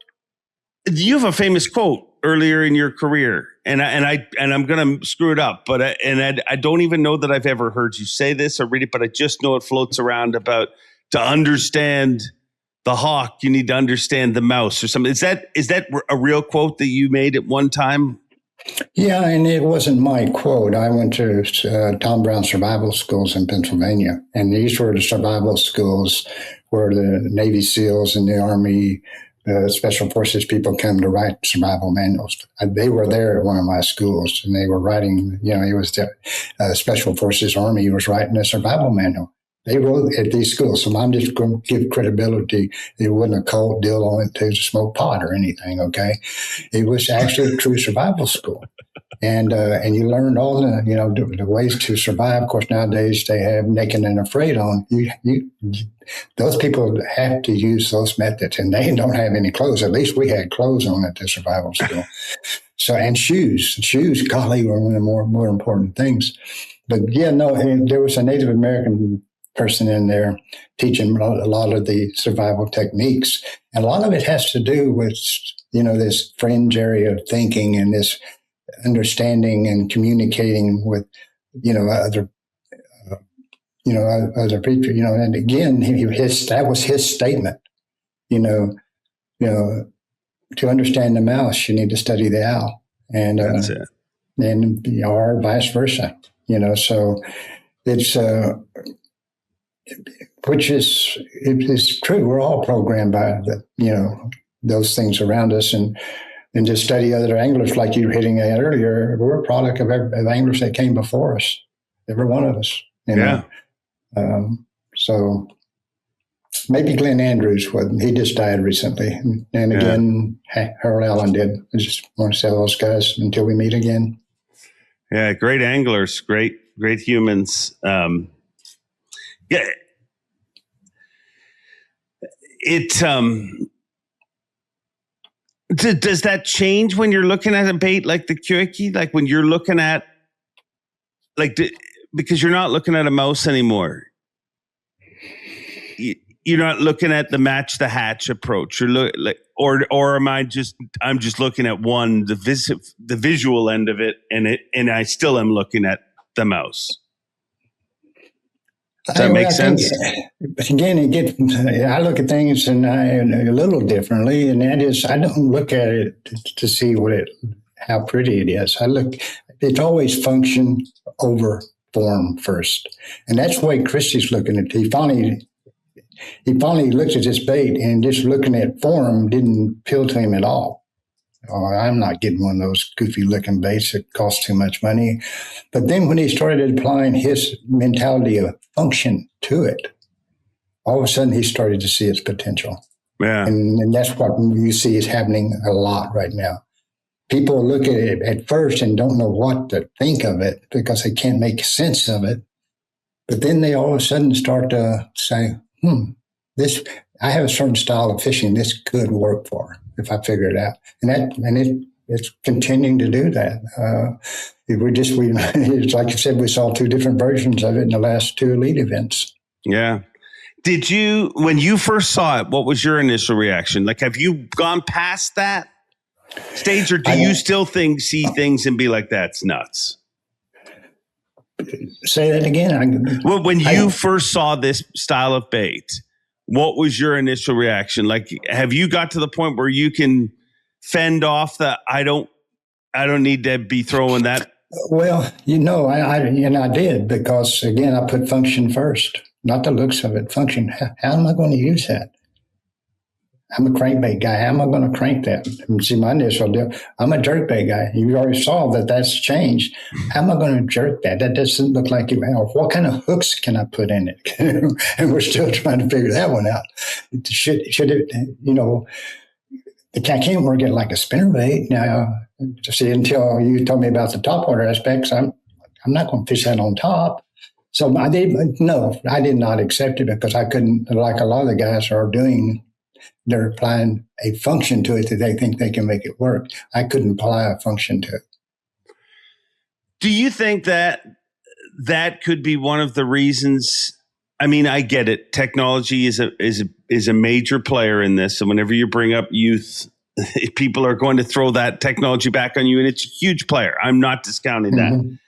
you have a famous quote earlier in your career, and I'm going to screw it up, but I don't even know that I've ever heard you say this or read it, but I just know it floats around about to understand the hawk, you need to understand the mouse or something. Is that a real quote that you made at one time? Yeah, and it wasn't my quote. I went to Tom Brown survival schools in Pennsylvania, and these were the survival schools where the Navy SEALs and the Army, Special Forces people come to write survival manuals. They were there at one of my schools, and they were writing, it was the Special Forces Army was writing a survival manual. They wrote at these schools, so I'm just going to give credibility. It wasn't a cold deal on it to smoke pot or anything, okay? It was actually a true survival school. And you learned all the ways to survive. Of course, nowadays they have Naked and Afraid on. Those people have to use those methods, and they don't have any clothes. At least we had clothes on at the survival school. So, and shoes, golly, were one of the more important things. But yeah, no, there was a Native American person in there teaching a lot of the survival techniques. And a lot of it has to do with, this fringe area of thinking and this understanding and communicating with, other people, and again, that was his statement, to understand the mouse, you need to study the owl. And, that's it. And, or vice versa, so it's, which is true. We're all programmed by those things around us, and to study other anglers like you were hitting at earlier. We're a product of anglers that came before us, every one of us. Yeah. So maybe Glenn Andrews wasn't. He just died recently, and again, Harold Allen did. I just want to say those guys until we meet again. Yeah, great anglers, great humans. Yeah. Does that change when you're looking at a bait like the Kyoki? Like when you're looking at, because you're not looking at a mouse anymore. you're not looking at the match the hatch approach. You're or am I'm just looking at the visual end of it, and I still am looking at the mouse. Does that make sense? But again, I look at things and a little differently, and that is, I don't look at it to see how pretty it is. It's always function over form first, and that's the way Christie's looking at it. He finally looked at this bait, and just looking at form didn't appeal to him at all. I'm not getting one of those goofy looking baits that cost too much money. But then when he started applying his mentality of function to it, all of a sudden he started to see its potential. Yeah. And that's what you see is happening a lot right now. People look at it at first and don't know what to think of it because they can't make sense of it. But then they all of a sudden start to say, I have a certain style of fishing this could work for if I figure it out. It's continuing to do that. It's like you said, we saw two different versions of it in the last two elite events. Yeah. When you first saw it, what was your initial reaction? Like, have you gone past that stage, or do you still see things and be like, that's nuts? Say that again. Well, when you first saw this style of bait, what was your initial reaction? Like, have you got to the point where you can fend off the, I don't need to be throwing that? Well, I did, because again, I put function first, not the looks of it. Function. How am I going to use that? I'm a crankbait guy. How am I going to crank that? See, my initial deal, I'm a jerkbait guy. You already saw that that's changed. How am I going to jerk that? That doesn't look like it. What kind of hooks can I put in it? And we're still trying to figure that one out. Should it, I can't work it like a spinnerbait. Now, see, until you told me about the top water aspects, I'm not going to fish that on top. So I did not accept it because I couldn't, like a lot of the guys are doing. They're applying a function to it that they think they can make it work. I couldn't apply a function to it. Do you think that could be one of the reasons? I mean, I get it. Technology is a major player in this. And whenever you bring up youth, people are going to throw that technology back on you. And it's a huge player. I'm not discounting that.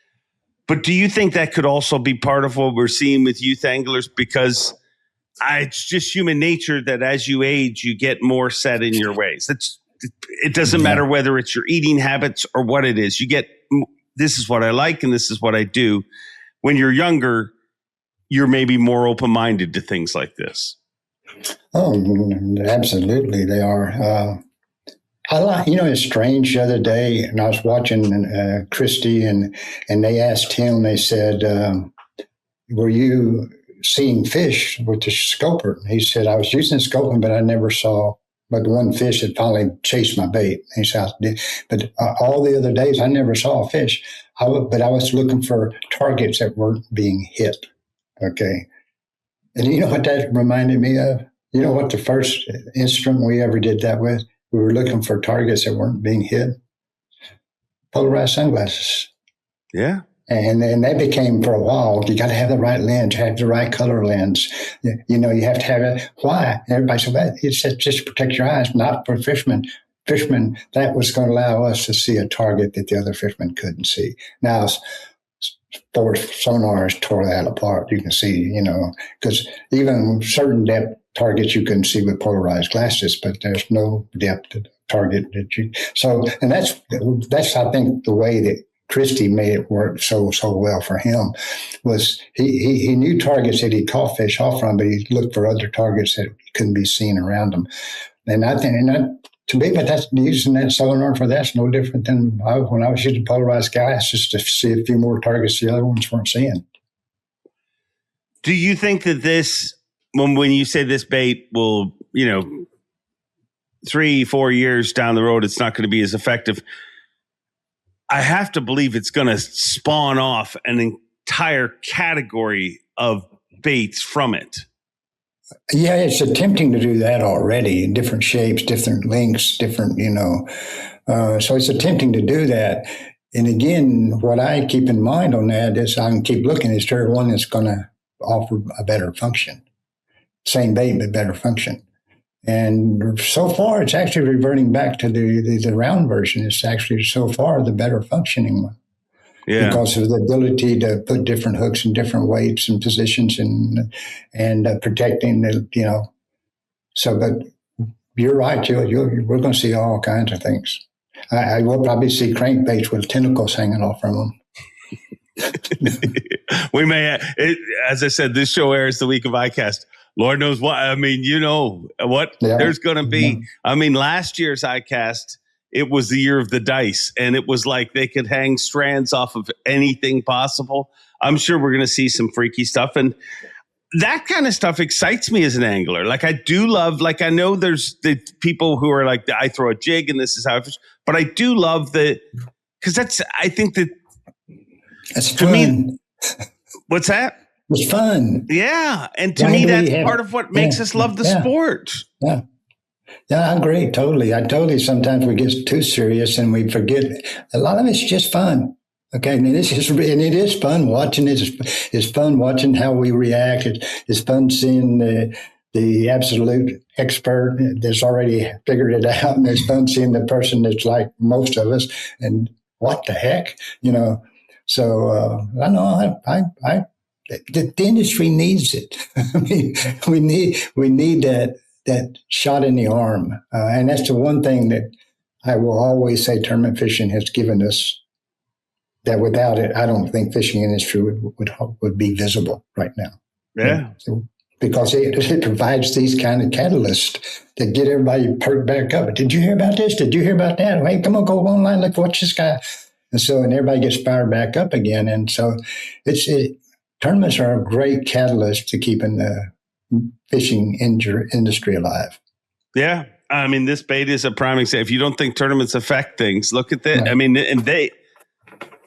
But do you think that could also be part of what we're seeing with youth anglers? Because it's just human nature that as you age, you get more set in your ways. It doesn't matter whether it's your eating habits or what it is. You get, this is what I like and this is what I do. When you're younger, you're maybe more open-minded to things like this. Oh, absolutely, they are. It's strange the other day, and I was watching Christie, and they asked him, they said, were you seeing fish with the scoper? He said, I was using scoping, but I never saw but one fish that finally chased my bait. He said, but all the other days I never saw a fish. But I was looking for targets that weren't being hit. Okay. And you know what that reminded me of? You know what the first instrument we ever did that with? We were looking for targets that weren't being hit. Polarized sunglasses. Yeah. And then that became, for a while, you got to have the right lens, have the right color lens. You have to have it. Why? And everybody said, well, it's just to protect your eyes, not for fishermen. Fishermen, that was going to allow us to see a target that the other fishermen couldn't see. Now, sonars tore that apart. You can see, because even certain depth targets you can see with polarized glasses, but there's no depth target that you. So, and that's I think the way that Christie made it work so well for him was he knew targets that he caught fish off from, but he looked for other targets that couldn't be seen around him. And I think, to me, but that's using that sonar for that's no different than when I was using polarized glasses to see a few more targets the other ones weren't seeing. Do you think that this, when you say this bait will, 3-4 years down the road, it's not going to be as effective? I have to believe it's going to spawn off an entire category of baits from it. Yeah, it's attempting to do that already in different shapes, different lengths, different, so it's attempting to do that. And again, what I keep in mind on that is I can keep looking. Is there one that's going to offer a better function? same bait but better function. And so far, it's actually reverting back to the round version. It's actually so far the better functioning one. Yeah. Because of the ability to put different hooks in different weights and positions and protecting the, So, but you're right. We're going to see all kinds of things. I will probably see crankbaits with tentacles hanging off from them. We may, as I said, this show airs the week of iCast. Lord knows what. I mean, what there's going to be. Yeah. I mean, last year's iCast, it was the year of the dice, and it was like they could hang strands off of anything possible. I'm sure we're going to see some freaky stuff, and that kind of stuff excites me as an angler. Like I do love, like I know there's the people who are like, I throw a jig and this is how I fish, but I do love because I think that's to fun. me. What's that? It's fun. Yeah, and to me, that's part of what makes us love the sport. Yeah. Yeah, I agree. Totally. Sometimes we get too serious and we forget. A lot of it's just fun. Okay. And it is fun watching it. It's fun watching how we react. It's fun seeing the absolute expert that's already figured it out. And it's fun seeing the person that's like most of us and what the heck, So I know the industry needs it. I mean, we need that shot in the arm. And that's the one thing that I will always say tournament fishing has given us, that without it, I don't think fishing industry would be visible right now. Yeah. Because it provides these kind of catalysts that get everybody perked back up. Did you hear about this? Did you hear about that? Hey, come on, go online, look, watch this guy. And everybody gets fired back up again. And so tournaments are a great catalyst to keeping the fishing industry alive. Yeah. I mean, this bait is a prime example. If you don't think tournaments affect things, look at that. Right. I mean, and they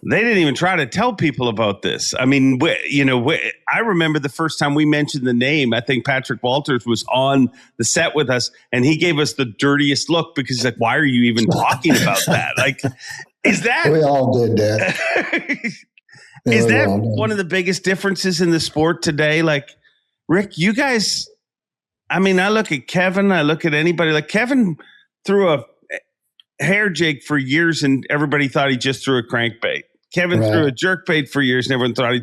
didn't even try to tell people about this. I mean, I remember the first time we mentioned the name, I think Patrick Walters was on the set with us and he gave us the dirtiest look because he's like, why are you even talking about that? Like, is that? We all did that. Is that one of the biggest differences in the sport today? Like, Rick, you guys, I mean, I look at Kevin, I look at anybody, like Kevin threw a hair jig for years and everybody thought he just threw a crankbait. Kevin threw a jerkbait for years and everyone thought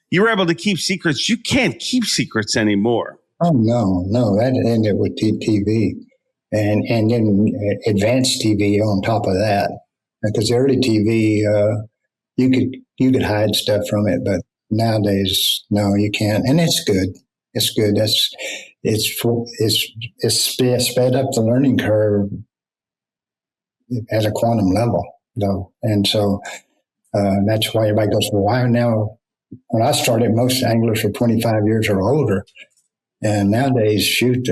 you were able to keep secrets. You can't keep secrets anymore. Oh, no, that ended with TV and then advanced TV on top of that. Because early TV, you could hide stuff from it, but nowadays, no, you can't. And it's good. It's good. It's sped up the learning curve at a quantum level, though. And so that's why everybody goes, well, why now? When I started, most anglers were 25 years or older. And nowadays, shoot,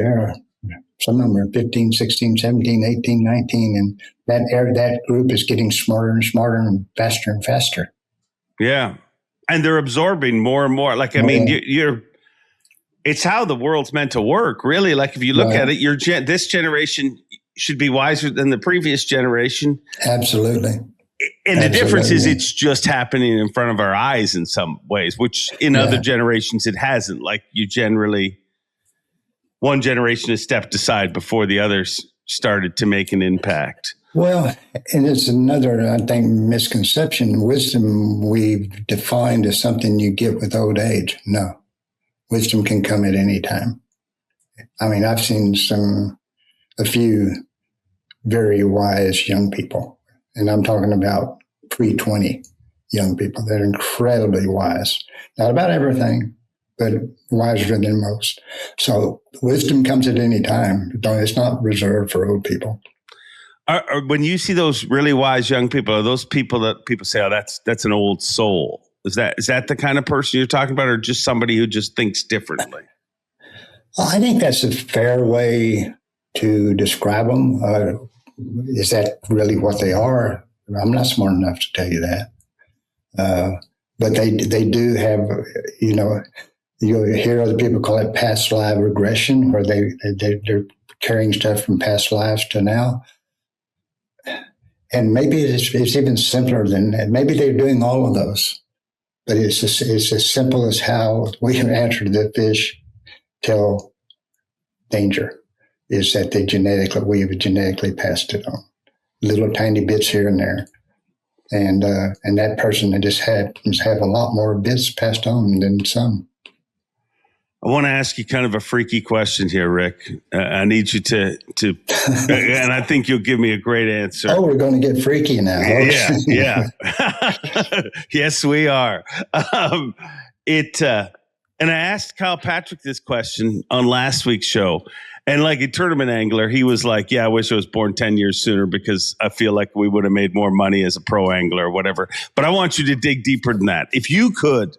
some of them are 15, 16, 17, 18, 19. And that group is getting smarter and smarter and faster. Yeah. And they're absorbing more and more. Like, I mean, it's how the world's meant to work, really. Like, if you look at it, this generation should be wiser than the previous generation. Absolutely. And the difference is it's just happening in front of our eyes in some ways, which in other generations it hasn't. Like, one generation has stepped aside before the others started to make an impact. Well, and it's another, I think, misconception. Wisdom we've defined as something you get with old age. No. Wisdom can come at any time. I mean, I've seen a few very wise young people, and I'm talking about pre-20 young people that are incredibly wise. Not about everything, but wiser than most. So wisdom comes at any time. It's not reserved for old people. When you see those really wise young people, are those people that people say, oh, that's an old soul? Is that the kind of person you're talking about, or just somebody who just thinks differently? Well, I think that's a fair way to describe them. Is that really what they are? I'm not smart enough to tell you that. But they do have, you'll hear other people call it past life regression, where they're carrying stuff from past lives to now. And maybe it's even simpler than that. Maybe they're doing all of those. But it's as simple as how we can answer the fish, tell danger is that we have genetically passed it on, little tiny bits here and there, and that person just happens to have a lot more bits passed on than some. I want to ask you kind of a freaky question here, Rick. I need you to, and I think you'll give me a great answer. Oh, we're going to get freaky now. Yeah. Yes, we are. And I asked Kyle Patrick this question on last week's show. And like a tournament angler, he was like, yeah, I wish I was born 10 years sooner because I feel like we would have made more money as a pro angler or whatever. But I want you to dig deeper than that. If you could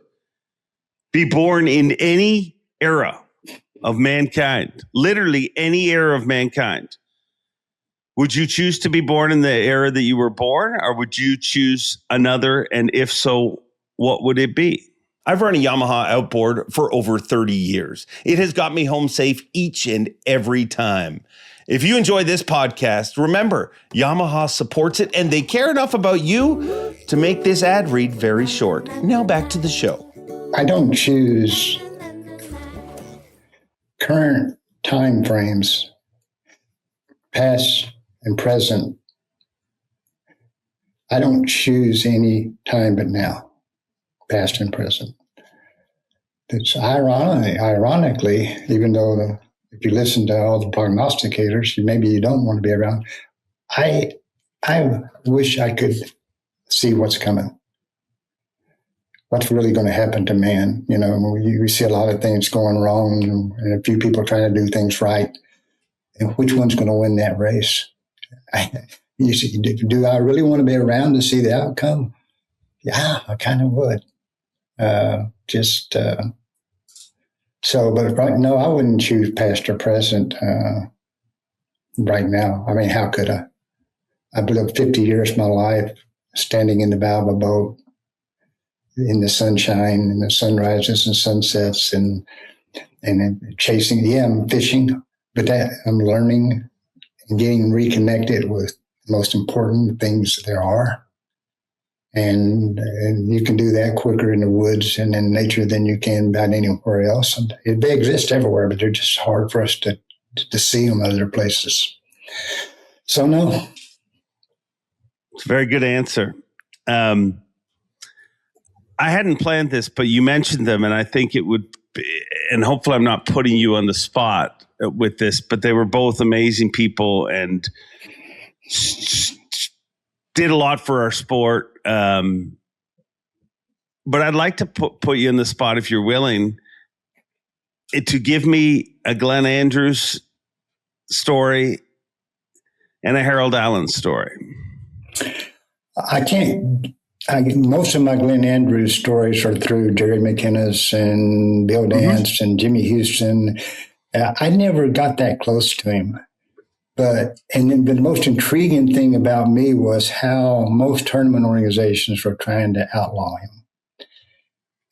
be born in any era of mankind, literally any era of mankind, would you choose to be born in the era that you were born, or would you choose another? And if so, what would it be? I've run a Yamaha outboard for over 30 years. It has got me home safe each and every time. If you enjoy this podcast, remember, Yamaha supports it and they care enough about you to make this ad read very short. Now back to the show. I don't choose current time frames, past and present. I don't choose any time but now, past and present. It's ironically, even though if you listen to all the prognosticators, maybe you don't want to be around. I wish I could see what's coming. What's really going to happen to man? You know, we see a lot of things going wrong and a few people trying to do things right. And which one's going to win that race? You see, do I really want to be around to see the outcome? Yeah, I kind of would. But right, no, I wouldn't choose past or present right now. I mean, how could I? I've lived 50 years of my life standing in the bow of a boat in the sunshine and the sunrises and sunsets and chasing. Yeah, I'm fishing, but I'm learning and getting reconnected with the most important things there are. And you can do that quicker in the woods and in nature than you can about anywhere else. And they exist everywhere, but they're just hard for us to see them other places. So, no. It's a very good answer. I hadn't planned this, but you mentioned them, and I think it would be, and hopefully I'm not putting you on the spot with this, but they were both amazing people and did a lot for our sport. But I'd like to put you in the spot, if you're willing, to give me a Glenn Andrews story and a Harold Allen story. Most of my Glenn Andrews stories are through Jerry McInnes and Bill Dance and Jimmy Houston. I never got that close to him. But the most intriguing thing about me was how most tournament organizations were trying to outlaw him,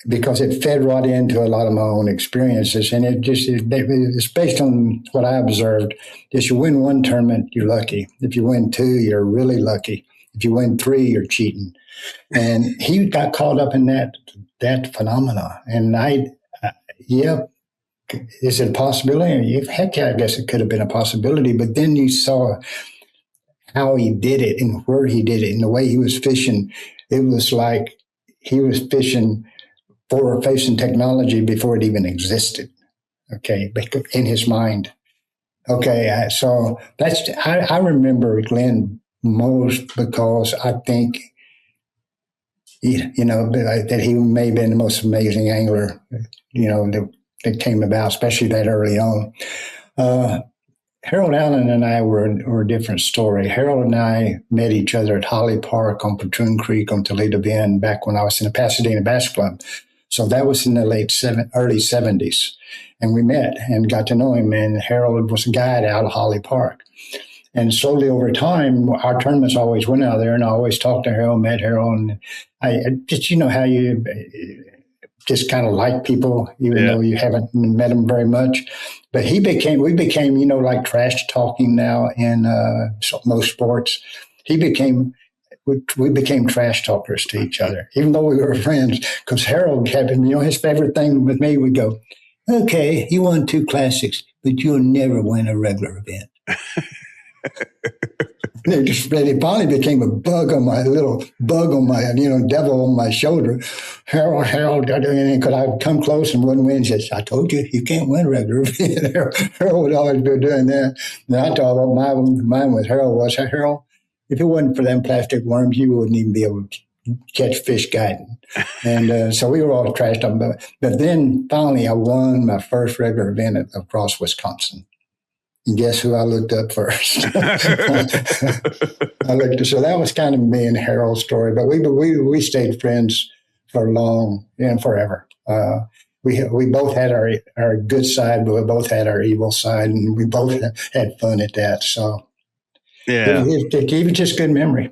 because it fed right into a lot of my own experiences. And it's based on what I observed. If you win one tournament, you're lucky. If you win two, you're really lucky. If you win three, you're cheating. And he got caught up in that phenomena. And is it a possibility? Heck yeah, I guess it could have been a possibility. But then you saw how he did it and where he did it and the way he was fishing. It was like he was fishing forward-facing technology before it even existed, okay, in his mind. Okay, so I remember Glenn most because I think, that he may have been the most amazing angler, that came about, especially that early on. Harold Allen and I were a different story. Harold and I met each other at Holly Park on Patroon Creek on Toledo Bend back when I was in the Pasadena Bass Club. So that was in the early 70s. And we met and got to know him. And Harold was a guide out of Holly Park. And slowly over time, our tournaments always went out there, and I always talked to Harold, met Harold. And I just, how you just kind of like people, even though you haven't met them very much. But we became, like trash talking now in most sports. We became trash talkers to each other, even though we were friends, because Harold had, his favorite thing with me would go, okay, you won 2 classics. but you'll never win a regular event. It finally became a little bug on my, devil on my shoulder. Harold, and could I come close and wouldn't win? He says, I told you, you can't win a regular event. Harold would always be doing that. And I thought what mine with Harold was, Harold, if it wasn't for them plastic worms, you wouldn't even be able to catch fish guiding. And so we were all trashed up. But then finally I won my first regular event across Wisconsin. And guess who I looked up first? So that was kind of me and Harold's story. But we stayed friends for long and forever. We both had our good side, but we both had our evil side, and we both had fun at that. So yeah, it was just good memories,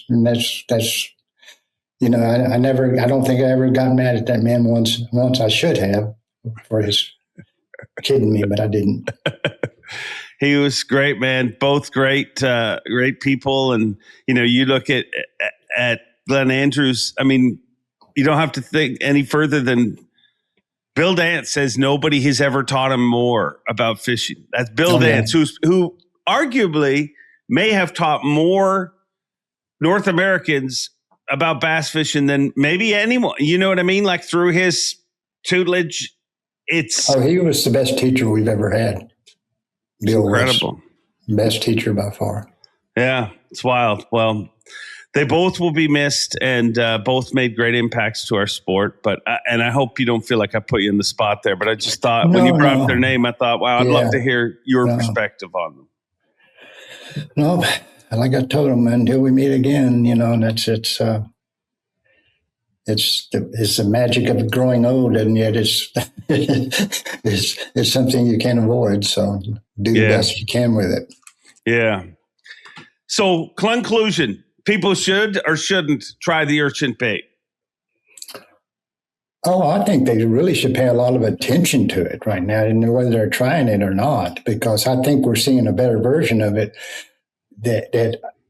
and that's I don't think I ever got mad at that man once. I should have for his kidding me, but I didn't. He was great, man. Both great people. And, you look at Glenn Andrews. I mean, you don't have to think any further than Bill Dance says nobody has ever taught him more about fishing. That's Bill Dance, who arguably may have taught more North Americans about bass fishing than maybe anyone. You know what I mean? Like through his tutelage. He was the best teacher we've ever had. Bill incredible. Was best teacher by far. Yeah, it's wild. Well, they both will be missed, and both made great impacts to our sport. But and I hope you don't feel like I put you in the spot there. But I just thought when you brought up their name, I thought, wow, I'd love to hear your perspective on them. No, like I told them, until we meet again, and it's the magic of growing old, and yet it's something you can't avoid. So do the best you can with it. Yeah. So Clunn-clusion, people should or shouldn't try the urchin bait? Oh, I think they really should pay a lot of attention to it right now, and whether they're trying it or not, because I think we're seeing a better version of it. That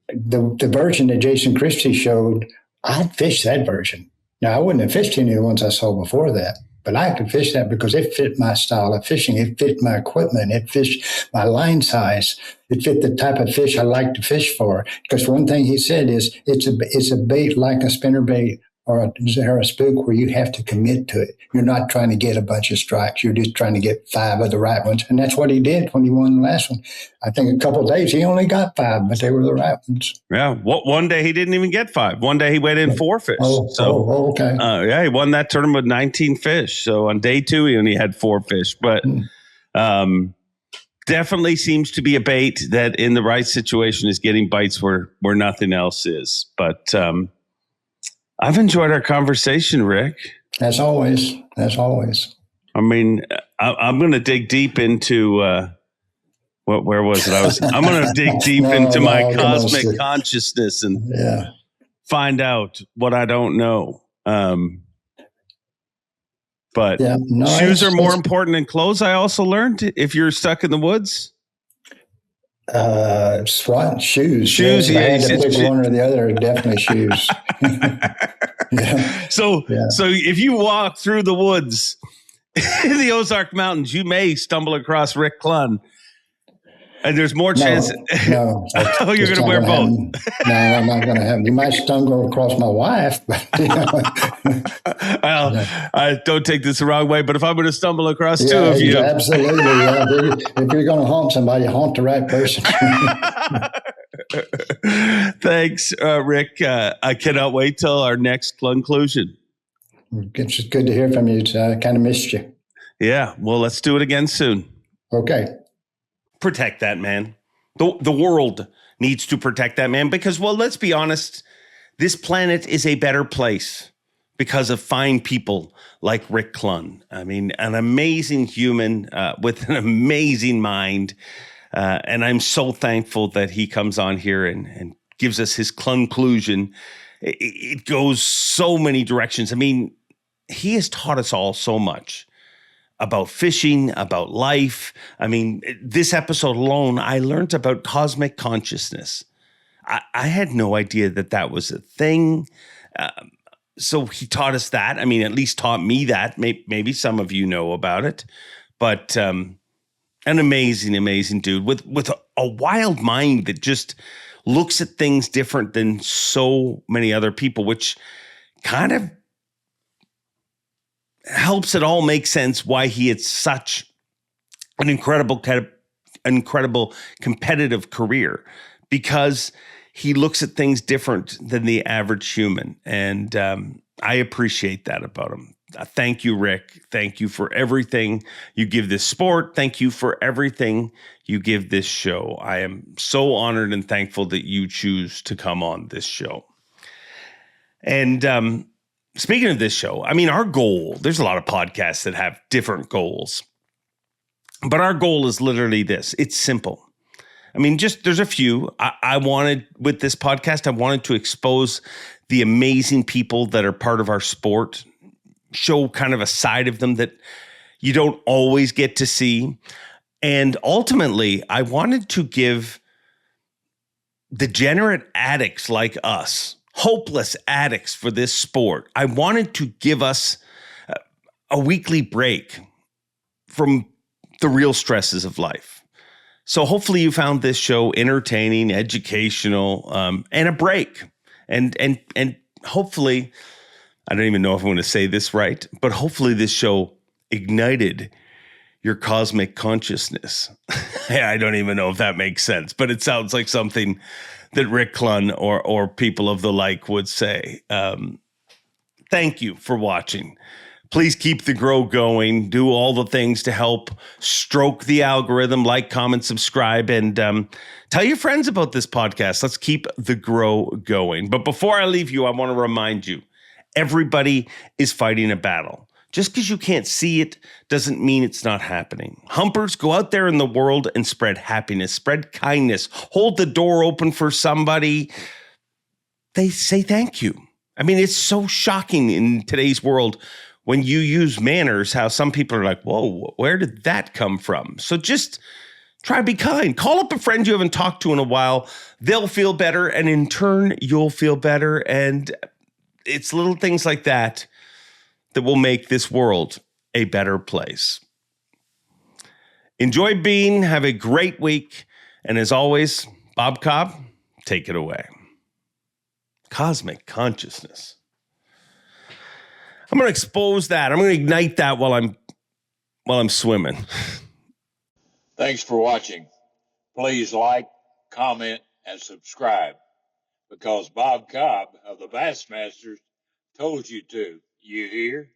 the version that Jason Christie showed, I'd fish that version. Now, I wouldn't have fished any of the ones I saw before that, but I could fish that because it fit my style of fishing. It fit my equipment. It fit my line size. It fit the type of fish I like to fish for. Because one thing he said is it's a bait like a spinner bait or a spook where you have to commit to it. You're not trying to get a bunch of strikes. You're just trying to get 5 of the right ones. And that's what he did when he won the last one. I think a couple of days he only got 5, but they were the right ones. Yeah. One day he didn't even get 5. One day he weighed in 4 fish. Okay. He won that tournament with 19 fish. So on day 2, he only had 4 fish. But definitely seems to be a bait that in the right situation is getting bites where nothing else is. But I've enjoyed our conversation, Rick. As always. I mean, I'm going to dig deep into where was it? I'm going to dig deep into my cosmic consciousness and find out what I don't know. But shoes are more important than clothes. I also learned if you're stuck in the woods. SWAT shoes. Yes, I had to pick one or the other. Definitely shoes. So if you walk through the woods in the Ozark Mountains, you may stumble across Rick Clunn, and there's more chance. No, you're going to wear both. No, I'm not going to have. You might stumble across my wife, but well, I don't take this the wrong way, but if I'm going to stumble across 2 of you, absolutely. If you're going to haunt somebody, haunt the right person. Thanks, Rick. I cannot wait till our next Clunn-clusion. It's good to hear from you. I kind of missed you. Yeah, well, let's do it again soon. Okay. Protect that man. The world needs to protect that man because, well, let's be honest, this planet is a better place because of fine people like Rick Clunn. I mean, an amazing human with an amazing mind. And I'm so thankful that he comes on here and gives us his Clunn-clusion. It goes so many directions. I mean, he has taught us all so much about fishing, about life. I mean, this episode alone, I learned about cosmic consciousness. I had no idea that was a thing. So he taught us that. I mean, at least taught me that. Maybe some of you know about it. but an amazing, amazing dude with a wild mind that just looks at things different than so many other people, which kind of helps it all make sense why he had such an incredible competitive career, because he looks at things different than the average human. And I appreciate that about him. Thank you, Rick. Thank you for everything you give this sport. Thank you for everything you give this show. I am so honored and thankful that you choose to come on this show. And speaking of this show, I mean, our goal, there's a lot of podcasts that have different goals, but our goal is literally this. It's simple. I mean, there's a few. I wanted, with this podcast, I wanted to expose the amazing people that are part of our sport, show kind of a side of them that you don't always get to see. And ultimately, I wanted to give degenerate addicts like us, hopeless addicts for this sport, I wanted to give us a weekly break from the real stresses of life. So hopefully you found this show entertaining, educational, and a break. And hopefully, I don't even know if I'm going to say this right, but hopefully this show ignited your cosmic consciousness. I don't even know if that makes sense, but it sounds like something that Rick Clunn or people of the like would say. Thank you for watching. Please keep the grow going. Do all the things to help stroke the algorithm, like, comment, subscribe, and tell your friends about this podcast. Let's keep the grow going. But before I leave you, I want to remind you, everybody is fighting a battle. Just because you can't see it doesn't mean it's not happening. Humpers, go out there in the world and spread happiness, spread kindness, hold the door open for somebody. They say thank you. I mean, it's so shocking in today's world when you use manners, how some people are like, whoa, where did that come from? So just try to be kind. Call up a friend you haven't talked to in a while. They'll feel better, and in turn, you'll feel better. And it's little things like that that will make this world a better place. Enjoy being, have a great week. And as always, Bob Cobb, take it away. Cosmic consciousness. I'm going to expose that. I'm going to ignite that while I'm swimming. Thanks for watching. Please like, comment, and subscribe, because Bob Cobb of the Bassmasters told you to. You hear?